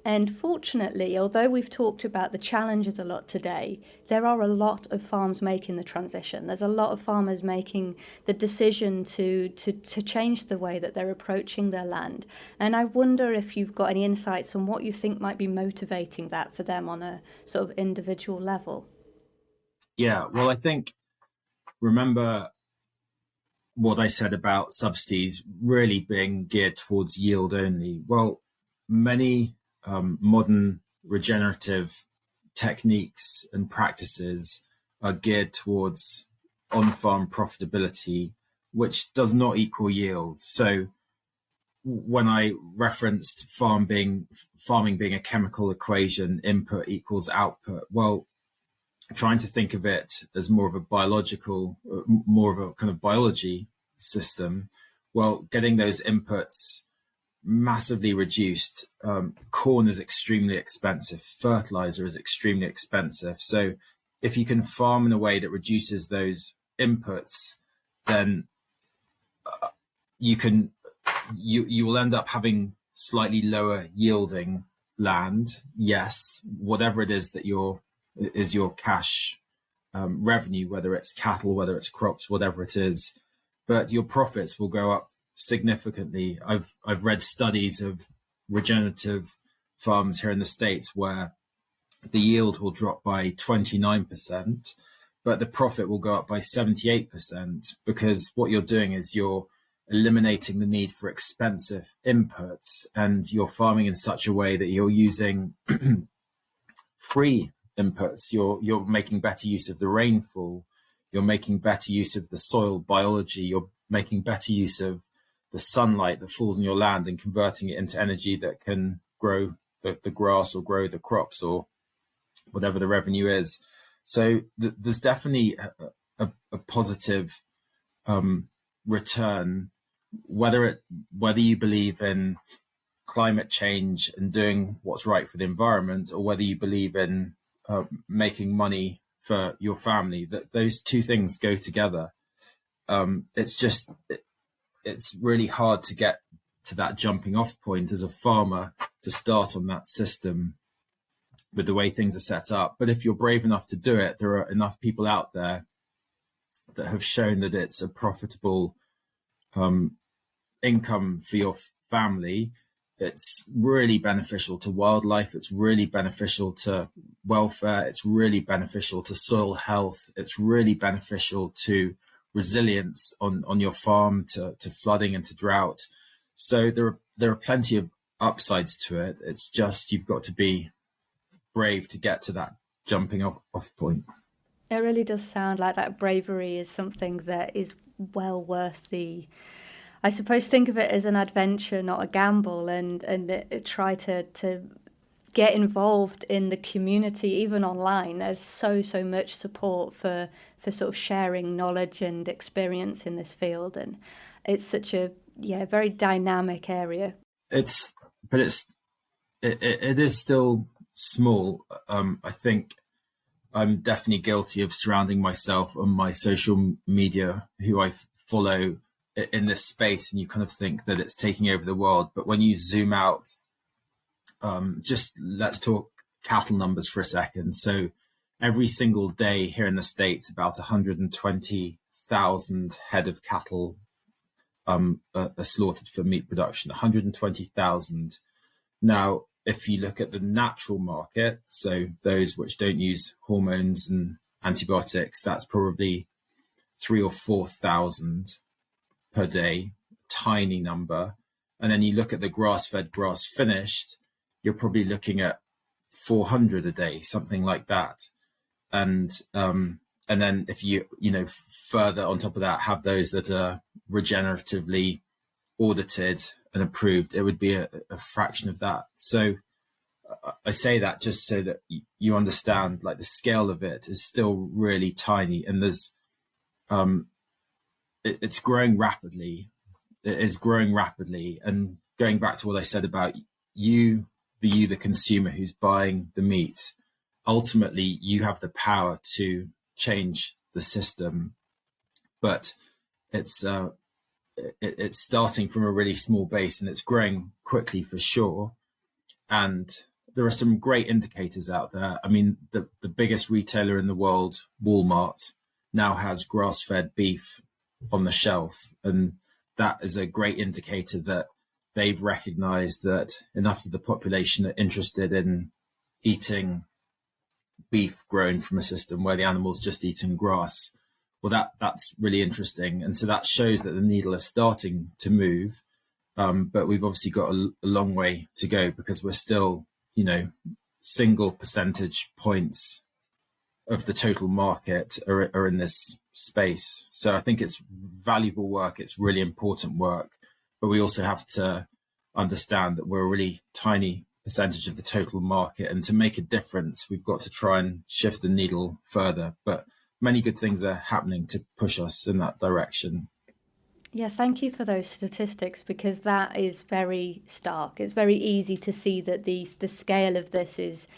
And fortunately, although we've talked about the challenges a lot today, there are a lot of farms making the transition. There's a lot of farmers making the decision to change the way that they're approaching their land. And I wonder if you've got any insights on what you think might be motivating that for them on a sort of individual level. Yeah, well, I think, remember what I said about subsidies really being geared towards yield only. Well, many modern regenerative techniques and practices are geared towards on-farm profitability, which does not equal yield. So when I referenced farming being a chemical equation, input equals output, well, trying to think of it as more of a kind of biology system, Well, getting those inputs massively reduced. Corn is extremely expensive. Fertilizer is extremely expensive. So if you can farm in a way that reduces those inputs, then you will end up having slightly lower yielding land. Yes, whatever it is that your cash revenue, whether it's cattle, whether it's crops, whatever it is, but your profits will go up significantly. I've read studies of regenerative farms here in the States where the yield will drop by 29%, but the profit will go up by 78%, because what you're doing is you're eliminating the need for expensive inputs, and you're farming in such a way that you're using free inputs. You're making better use of the rainfall. You're making better use of the soil biology. You're making better use of the sunlight that falls on your land and converting it into energy that can grow the grass or grow the crops or whatever the revenue is. So there's definitely a positive return, whether you believe in climate change and doing what's right for the environment, or whether you believe in making money for your family. That those two things go together. It's really hard to get to that jumping off point as a farmer to start on that system with the way things are set up. But if you're brave enough to do it, there are enough people out there that have shown that it's a profitable income for your family. It's really beneficial to wildlife. It's really beneficial to welfare. It's really beneficial to soil health. It's really beneficial to resilience on your farm, to flooding and to drought. So there are plenty of upsides to it. It's just you've got to be brave to get to that jumping off point. It really does sound like that bravery is something that is well worth the, I suppose, think of it as an adventure, not a gamble, and try to get involved in the community, even online. There's so much support for sort of sharing knowledge and experience in this field, and it's such a very dynamic area. It is still small. I think I'm definitely guilty of surrounding myself on my social media, who I follow in this space, and you kind of think that it's taking over the world. But when you zoom out, just let's talk cattle numbers for a second. So every single day here in the States, about 120,000 head of cattle are slaughtered for meat production. 120,000. Now, if you look at the natural market, so those which don't use hormones and antibiotics, that's probably 3,000 or 4,000 per day, tiny number. And then you look at the grass-fed, grass-finished, you're probably looking at 400 a day, something like that. And then if you further on top of that have those that are regeneratively audited and approved, it would be a fraction of that. So I say that just so that you understand, like, the scale of it is still really tiny, and there's it's growing rapidly. It is growing rapidly. And going back to what I said about you, the consumer who's buying the meat, ultimately you have the power to change the system, but it's starting from a really small base, and it's growing quickly for sure. And there are some great indicators out there. I mean, the biggest retailer in the world, Walmart, now has grass-fed beef on the shelf, and that is a great indicator that they've recognized that enough of the population are interested in eating beef grown from a system where the animal's just eating grass. Well, that's really interesting. And so that shows that the needle is starting to move. But we've obviously got a long way to go, because we're still, single percentage points of the total market are in this space. So I think it's valuable work. It's really important work. But we also have to understand that we're a really tiny percentage of the total market. And to make a difference, we've got to try and shift the needle further. But many good things are happening to push us in that direction. Yeah, thank you for those statistics, because that is very stark. It's very easy to see that the scale of this is,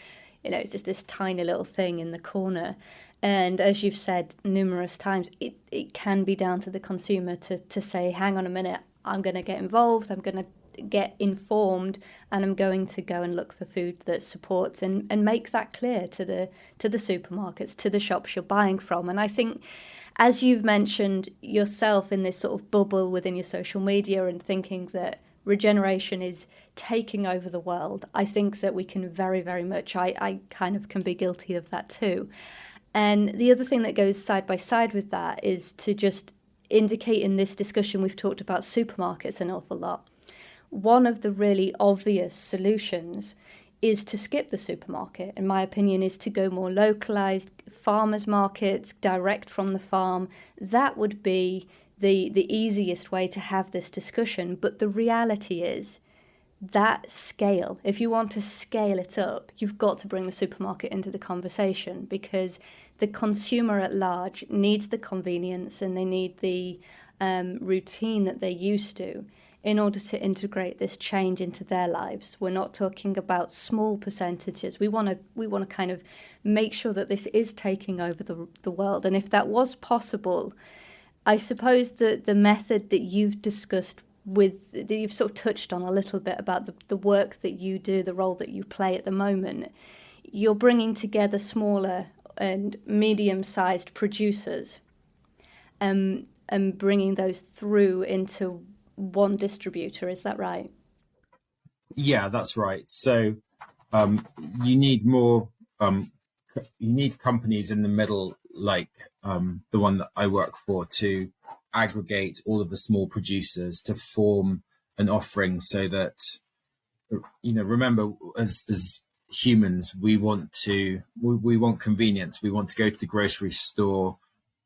it's just this tiny little thing in the corner. And as you've said numerous times, it can be down to the consumer to say, hang on a minute, I'm going to get involved, I'm going to get informed, and I'm going to go and look for food that supports and make that clear to the supermarkets, to the shops you're buying from. And I think, as you've mentioned yourself, in this sort of bubble within your social media and thinking that regeneration is taking over the world, I think that we can very, very much, I kind of can be guilty of that too. And the other thing that goes side by side with that is to just indicate, in this discussion, we've talked about supermarkets an awful lot. One of the really obvious solutions is to skip the supermarket, in my opinion, is to go more localized, farmers markets, direct from the farm. That would be the easiest way to have this discussion. But the reality is that scale, if you want to scale it up, you've got to bring the supermarket into the conversation, because the consumer at large needs the convenience and they need the routine that they're used to in order to integrate this change into their lives. We're not talking about small percentages. We want to kind of make sure that this is taking over the world. And if that was possible, I suppose that the method that you've discussed that you've sort of touched on a little bit about the work that you do, the role that you play at the moment, you're bringing together smaller and medium-sized producers and bringing those through into one distributor. Is that right? Yeah, that's right. So you need more, you need companies in the middle, like the one that I work for, to aggregate all of the small producers to form an offering, so that, remember, as humans, we want convenience. We want to go to the grocery store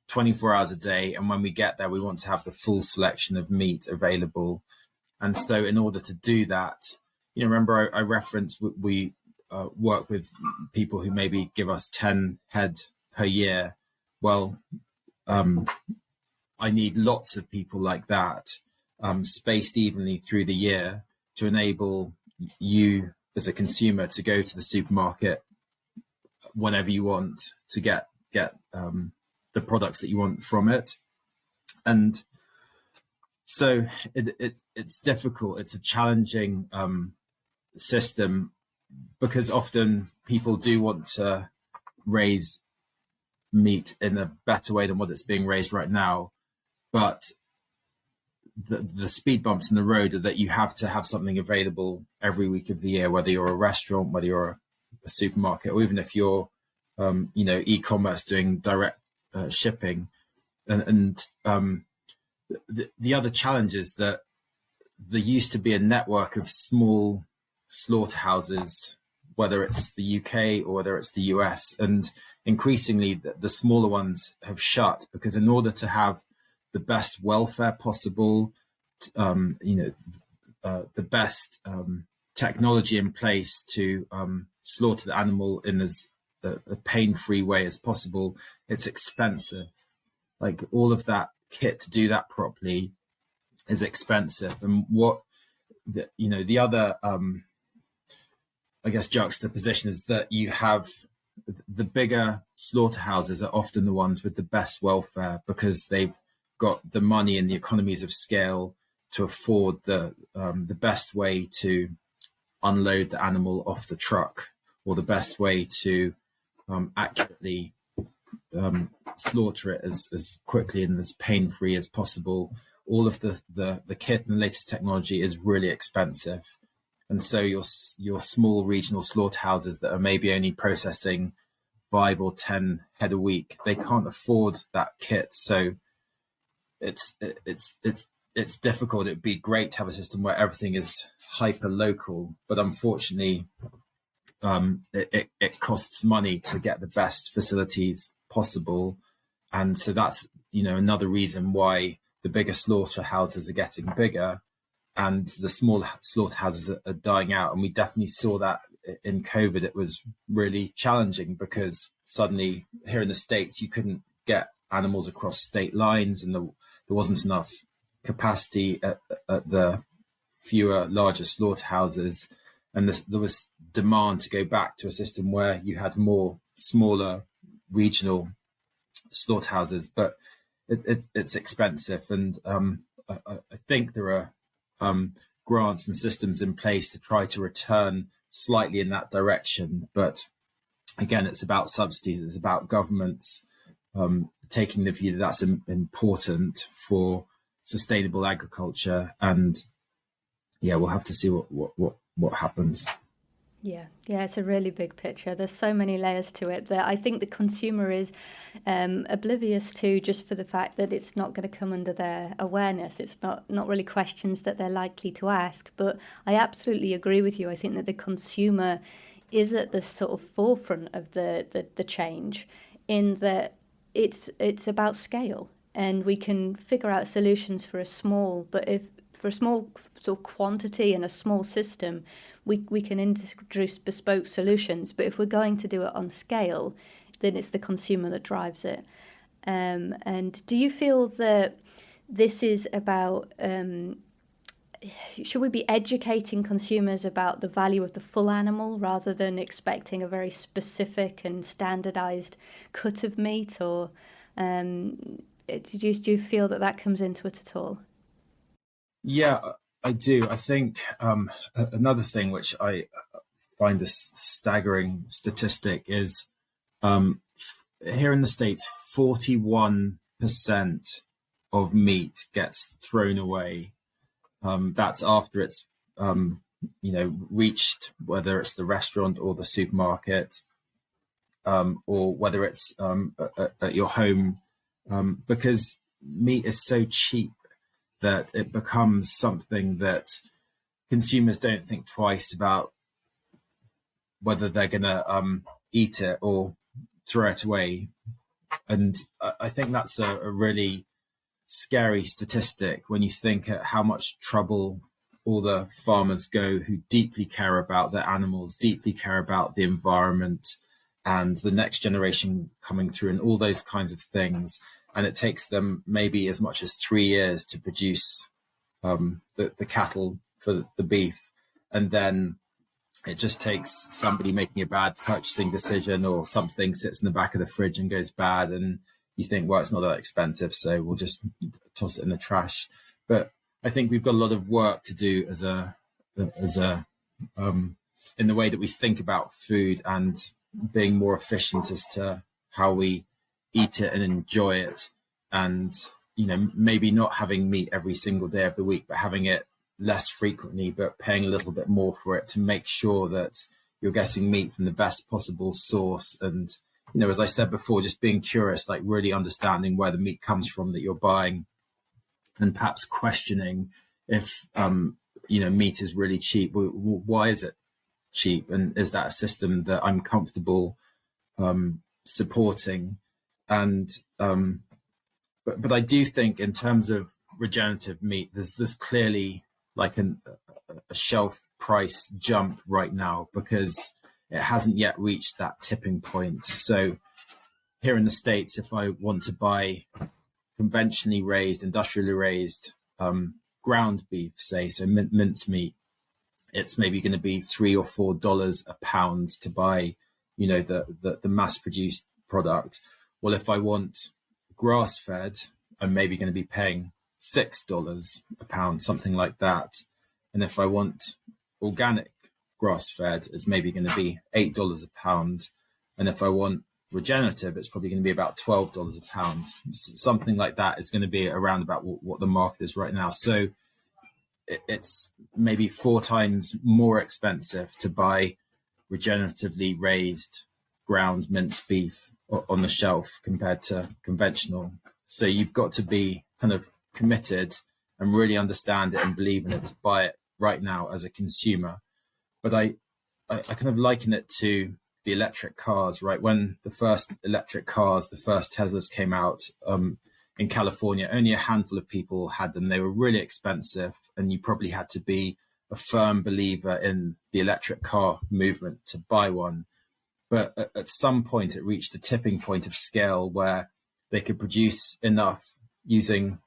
24 hours a day, and when we get there, we want to have the full selection of meat available. And so in order to do that, remember I referenced we work with people who maybe give us 10 head per year. Well, I need lots of people like that, spaced evenly through the year, to enable you as a consumer to go to the supermarket whenever you want to get the products that you want from it. And so it's difficult. It's a challenging system, because often people do want to raise meat in a better way than what it's being raised right now. But the speed bumps in the road are that you have to have something available every week of the year, whether you're a restaurant, whether you're a supermarket, or even if you're, e-commerce doing direct shipping. And the other challenge is that there used to be a network of small slaughterhouses, whether it's the UK or whether it's the US, and increasingly the smaller ones have shut, because in order to have the best welfare possible, the best technology in place to slaughter the animal in as a pain-free way as possible, it's expensive. Like, all of that kit to do that properly is expensive. And the other I guess juxtaposition is that you have the bigger slaughterhouses are often the ones with the best welfare, because they've got the money and the economies of scale to afford the best way to unload the animal off the truck, or the best way to accurately slaughter it as quickly and as pain-free as possible. All of the kit and the latest technology is really expensive. And so your small regional slaughterhouses that are maybe only processing 5 or 10 head a week, they can't afford that kit. So it's difficult. It'd be great to have a system where everything is hyper local, but unfortunately, it costs money to get the best facilities possible. And so that's another reason why the bigger slaughterhouses are getting bigger and the small slaughterhouses are dying out. And we definitely saw that in COVID. It was really challenging, because suddenly here in the States you couldn't get animals across state lines, and there wasn't enough capacity at the fewer larger slaughterhouses, and there was demand to go back to a system where you had more smaller regional slaughterhouses, but it's expensive, and I think there are grants and systems in place to try to return slightly in that direction. But again, it's about subsidies, it's about governments taking the view that that's important for sustainable agriculture, and yeah, we'll have to see what happens. Yeah, it's a really big picture. There's so many layers to it that I think the consumer is oblivious to, just for the fact that it's not going to come under their awareness. It's not really questions that they're likely to ask. But I absolutely agree with you. I think that the consumer is at the sort of forefront of the change, in that it's about scale, and we can figure out solutions for a small sort of quantity and a small system. We can introduce bespoke solutions, but if we're going to do it on scale, then it's the consumer that drives it. And do you feel that this is about, should we be educating consumers about the value of the full animal rather than expecting a very specific and standardized cut of meat? Or do you feel that comes into it at all? Yeah, I do. I think another thing which I find a staggering statistic is here in the States, 41% of meat gets thrown away. That's after it's reached, whether it's the restaurant or the supermarket, or whether it's at your home, because meat is so cheap that it becomes something that consumers don't think twice about whether they're going to eat it or throw it away. And I think that's a really scary statistic when you think at how much trouble all the farmers go who deeply care about their animals, deeply care about the environment and the next generation coming through and all those kinds of things. And it takes them maybe as much as 3 years to produce the cattle for the beef. And then it just takes somebody making a bad purchasing decision, or something sits in the back of the fridge and goes bad. And you think, well, it's not that expensive, so we'll just toss it in the trash. But I think we've got a lot of work to do as a in the way that we think about food, and being more efficient as to how we eat it and enjoy it, and maybe not having meat every single day of the week, but having it less frequently, but paying a little bit more for it to make sure that you're getting meat from the best possible source. And as I said before, just being curious, like really understanding where the meat comes from that you're buying, and perhaps questioning if meat is really cheap. Why is it cheap, and is that a system that I'm comfortable supporting? And but I do think in terms of regenerative meat, there's clearly like a shelf price jump right now, because it hasn't yet reached that tipping point. So here in the States, if I want to buy conventionally raised, industrially raised ground beef, say, so mince meat, it's maybe going to be $3 or $4 a pound to buy, the mass produced product. Well, if I want grass fed, I'm maybe going to be paying $6 a pound, something like that. And if I want organic grass fed, it's maybe going to be $8 a pound. And if I want regenerative, it's probably going to be about $12 a pound. Something like that is going to be around about what the market is right now. So it's maybe 4 times more expensive to buy regeneratively raised ground minced beef on the shelf compared to conventional. So you've got to be kind of committed and really understand it and believe in it to buy it right now as a consumer. But I kind of liken it to the electric cars, right? When the first electric cars, the first Teslas came out in California, only a handful of people had them. They were really expensive, and you probably had to be a firm believer in the electric car movement to buy one. But at some point, it reached a tipping point of scale where they could produce enough using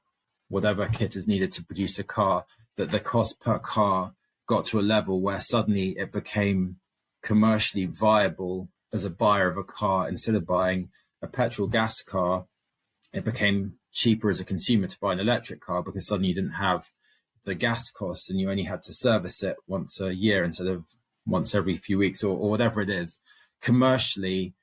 whatever kit is needed to produce a car, that the cost per car got to a level where suddenly it became commercially viable as a buyer of a car. Instead of buying a petrol gas car, it became cheaper as a consumer to buy an electric car, because suddenly you didn't have the gas costs and you only had to service it once a year instead of once every few weeks, or whatever it is. Commercially,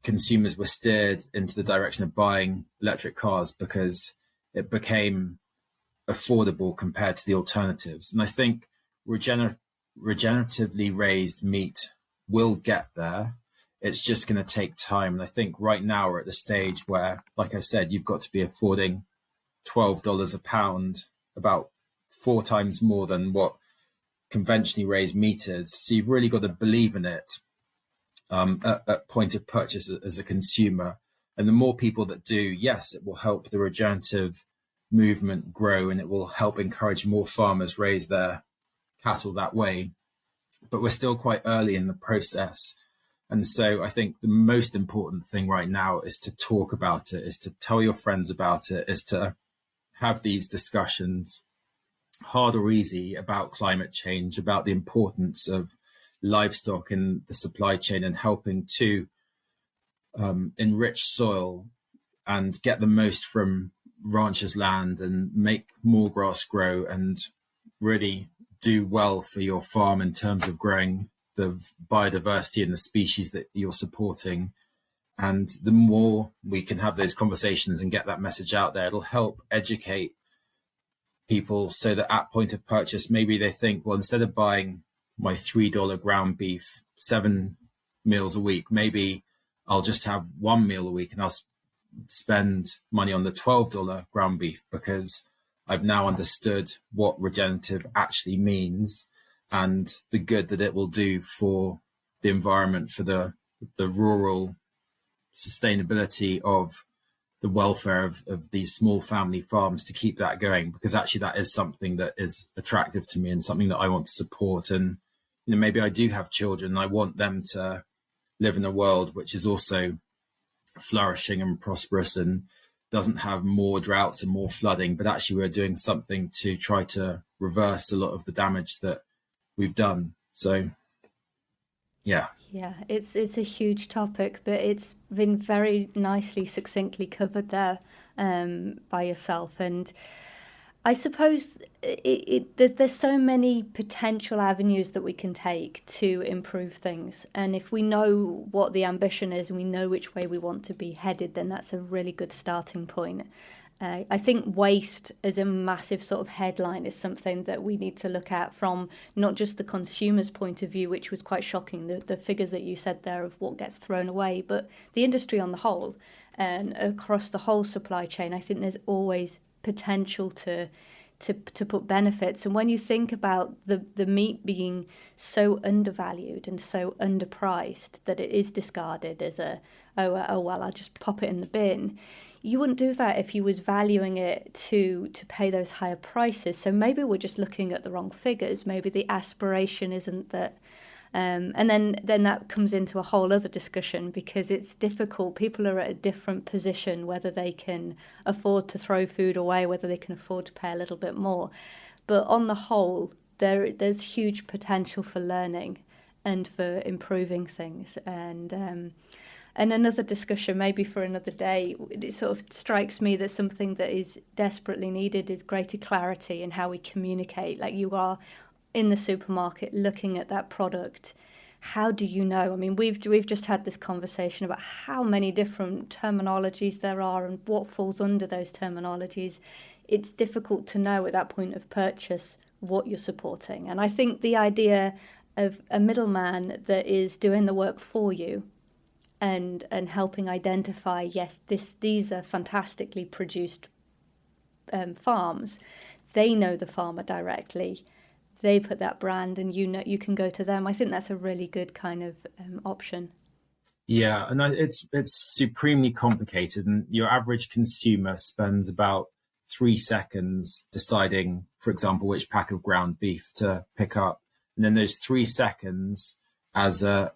consumers were steered into the direction of buying electric cars because it became affordable compared to the alternatives. And I think regeneratively raised meat will get there. It's just going to take time. And I think right now we're at the stage where, like I said, you've got to be affording $12 a pound, about 4 times more than what conventionally raised meat is. So you've really got to believe in it at point of purchase as a consumer. And the more people that do, yes, it will help the regenerative movement grow, and it will help encourage more farmers raise their cattle that way. But we're still quite early in the process. And so I think the most important thing right now is to talk about it, is to tell your friends about it, is to have these discussions, hard or easy, about climate change, about the importance of livestock in the supply chain and helping to enrich soil and get the most from ranchers' land and make more grass grow and really do well for your farm in terms of growing the biodiversity and the species that you're supporting. And the more we can have those conversations and get that message out there, it'll help educate people so that at point of purchase, maybe they think, well, instead of buying my $3 ground beef 7 meals a week, maybe I'll just have 1 meal a week and I'll spend money on the $12 ground beef, because I've now understood what regenerative actually means and the good that it will do for the environment, for the rural sustainability of the welfare of these small family farms, to keep that going, because actually that is something that is attractive to me and something that I want to support. And maybe I do have children and I want them to live in a world which is also flourishing and prosperous and doesn't have more droughts and more flooding, but actually we're doing something to try to reverse a lot of the damage that we've done. So yeah, it's a huge topic, but it's been very nicely, succinctly covered there by yourself. And I suppose there's so many potential avenues that we can take to improve things. And if we know what the ambition is and we know which way we want to be headed, then that's a really good starting point. I think waste as a massive sort of headline is something that we need to look at from not just the consumer's point of view, which was quite shocking, the figures that you said there of what gets thrown away, but the industry on the whole and across the whole supply chain. I think there's always potential to put benefits. And when you think about the meat being so undervalued and so underpriced that it is discarded as oh well, I'll just pop it in the bin. You wouldn't do that if you was valuing it to pay those higher prices. So maybe we're just looking at the wrong figures. Maybe the aspiration isn't that. And then that comes into a whole other discussion, because it's difficult. People are at a different position, whether they can afford to throw food away, whether they can afford to pay a little bit more. But on the whole, there's huge potential for learning and for improving things. And another discussion, maybe for another day, it sort of strikes me that something that is desperately needed is greater clarity in how we communicate. Like, you are in the supermarket looking at that product. How do you know? I mean, we've just had this conversation about how many different terminologies there are and what falls under those terminologies. It's difficult to know at that point of purchase what you're supporting. And I think the idea of a middleman that is doing the work for you and helping identify, yes, these are fantastically produced farms. They know the farmer directly. They put that brand, and you can go to them. I think that's a really good kind of option. Yeah, and it's supremely complicated, and your average consumer spends about 3 seconds deciding, for example, which pack of ground beef to pick up, and then those 3 seconds, as a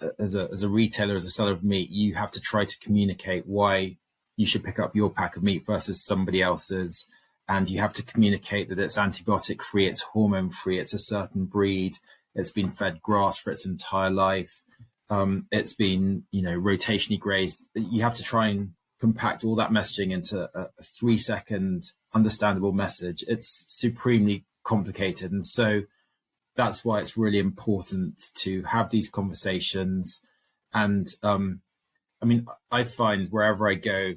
retailer, as a seller of meat, you have to try to communicate why you should pick up your pack of meat versus somebody else's. and you have to communicate that it's antibiotic free, it's hormone free, it's a certain breed, it's been fed grass for its entire life, it's been, rotationally grazed. You have to try and compact all that messaging into a 3-second understandable message. It's supremely complicated. And so that's why it's really important to have these conversations. And I find wherever I go,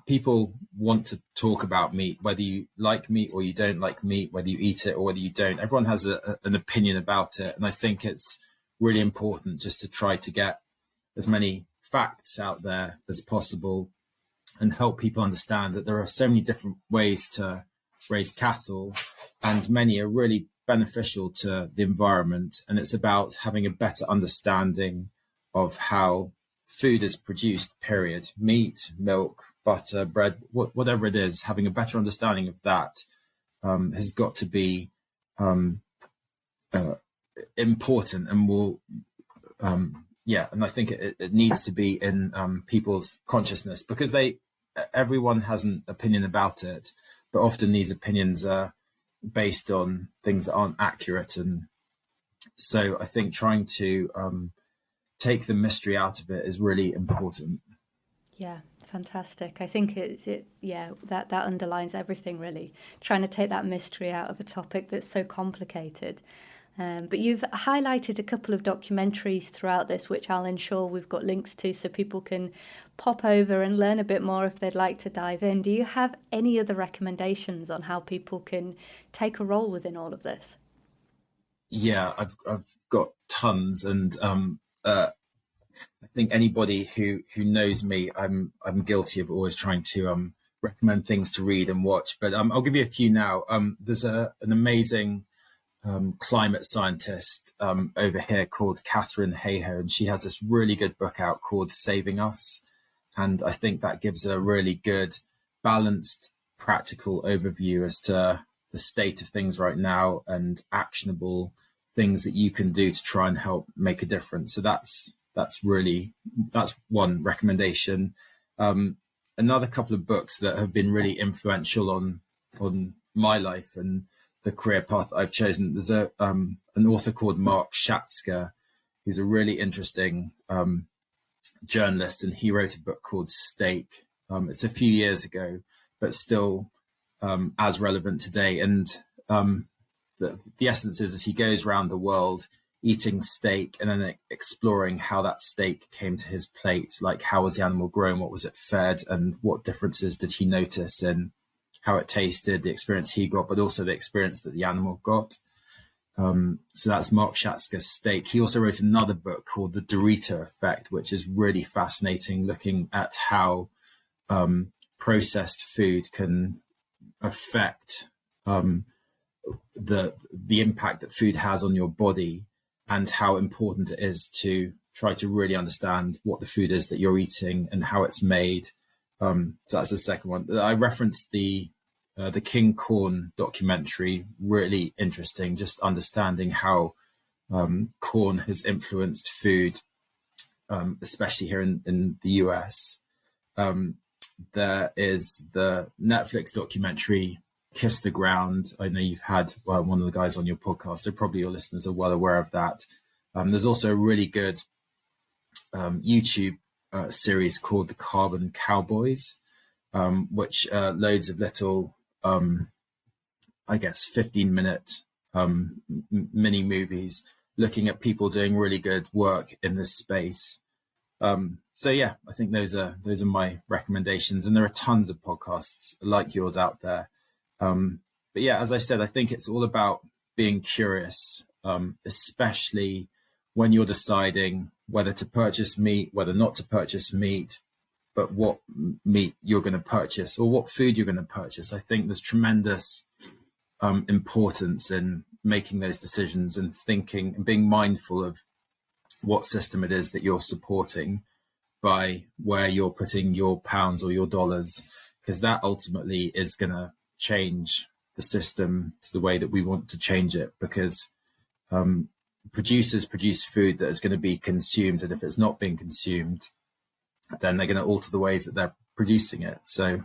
people want to talk about meat, whether you like meat or you don't like meat, whether you eat it or whether you don't. Everyone has an opinion about it. And I think it's really important just to try to get as many facts out there as possible and help people understand that there are so many different ways to raise cattle, and many are really beneficial to the environment. And it's about having a better understanding of how food is produced, period. Meat, milk, butter, bread, whatever it is, having a better understanding of that has got to be important, and will and I think it needs to be in people's consciousness, because everyone has an opinion about it, but often these opinions are based on things that aren't accurate. And so I think trying to take the mystery out of it is really important. Yeah, fantastic. I think that underlines everything, really, trying to take that mystery out of a topic that's so complicated. But you've highlighted a couple of documentaries throughout this, which I'll ensure we've got links to so people can pop over and learn a bit more if they'd like to dive in. Do you have any other recommendations on how people can take a role within all of this? Yeah, I've got tons, and I think anybody who knows me, I'm guilty of always trying to recommend things to read and watch. But I'll give you a few now. There's an amazing climate scientist over here called Catherine Hayhoe, and she has this really good book out called Saving Us. And I think that gives a really good, balanced, practical overview as to the state of things right now and actionable things that you can do to try and help make a difference. So that's one recommendation. Another couple of books that have been really influential on my life and the career path I've chosen. There's an author called Mark Schatzker, who's a really interesting journalist, and he wrote a book called Steak. It's a few years ago, but still as relevant today. And the essence is he goes around the world eating steak and then exploring how that steak came to his plate. Like, how was the animal grown? What was it fed? And what differences did he notice in how it tasted, the experience he got, but also the experience that the animal got. So that's Mark Schatzker's Steak. He also wrote another book called The Dorito Effect, which is really fascinating, looking at how processed food can affect the impact that food has on your body, and how important it is to try to really understand what the food is that you're eating and how it's made. So that's the second one. I referenced the King Corn documentary, really interesting, just understanding how corn has influenced food, especially here in the US. There is the Netflix documentary, Kiss the Ground. I know you've had one of the guys on your podcast, so probably your listeners are well aware of that. There's also a really good YouTube series called The Carbon Cowboys, which loads of little, 15-minute mini movies looking at people doing really good work in this space. So yeah, I think those are my recommendations, and there are tons of podcasts like yours out there. But yeah, as I said, I think it's all about being curious, especially when you're deciding whether to purchase meat, whether not to purchase meat, but what meat you're going to purchase or what food you're going to purchase. I think there's tremendous importance in making those decisions and thinking and being mindful of what system it is that you're supporting by where you're putting your pounds or your dollars, because that ultimately is going to change the system to the way that we want to change it, because producers produce food that is going to be consumed, and if it's not being consumed, then they're going to alter the ways that they're producing it. So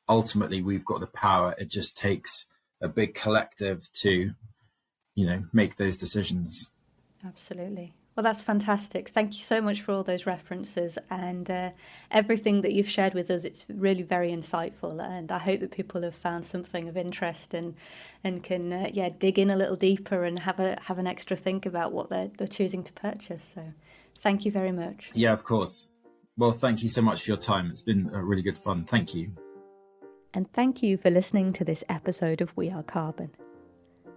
ultimately we've got the power. It just takes a big collective to, make those decisions. Absolutely. Well, that's fantastic. Thank you so much for all those references and everything that you've shared with us. It's really very insightful, and I hope that people have found something of interest and can dig in a little deeper and have an extra think about what they're choosing to purchase. So, thank you very much. Yeah, of course. Well, thank you so much for your time. It's been really good fun. Thank you. And thank you for listening to this episode of We Are Carbon.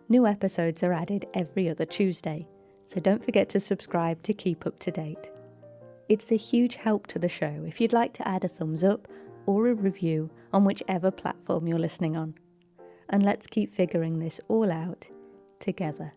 New episodes are added every other Tuesday, so don't forget to subscribe to keep up to date. It's a huge help to the show if you'd like to add a thumbs up or a review on whichever platform you're listening on. And let's keep figuring this all out together.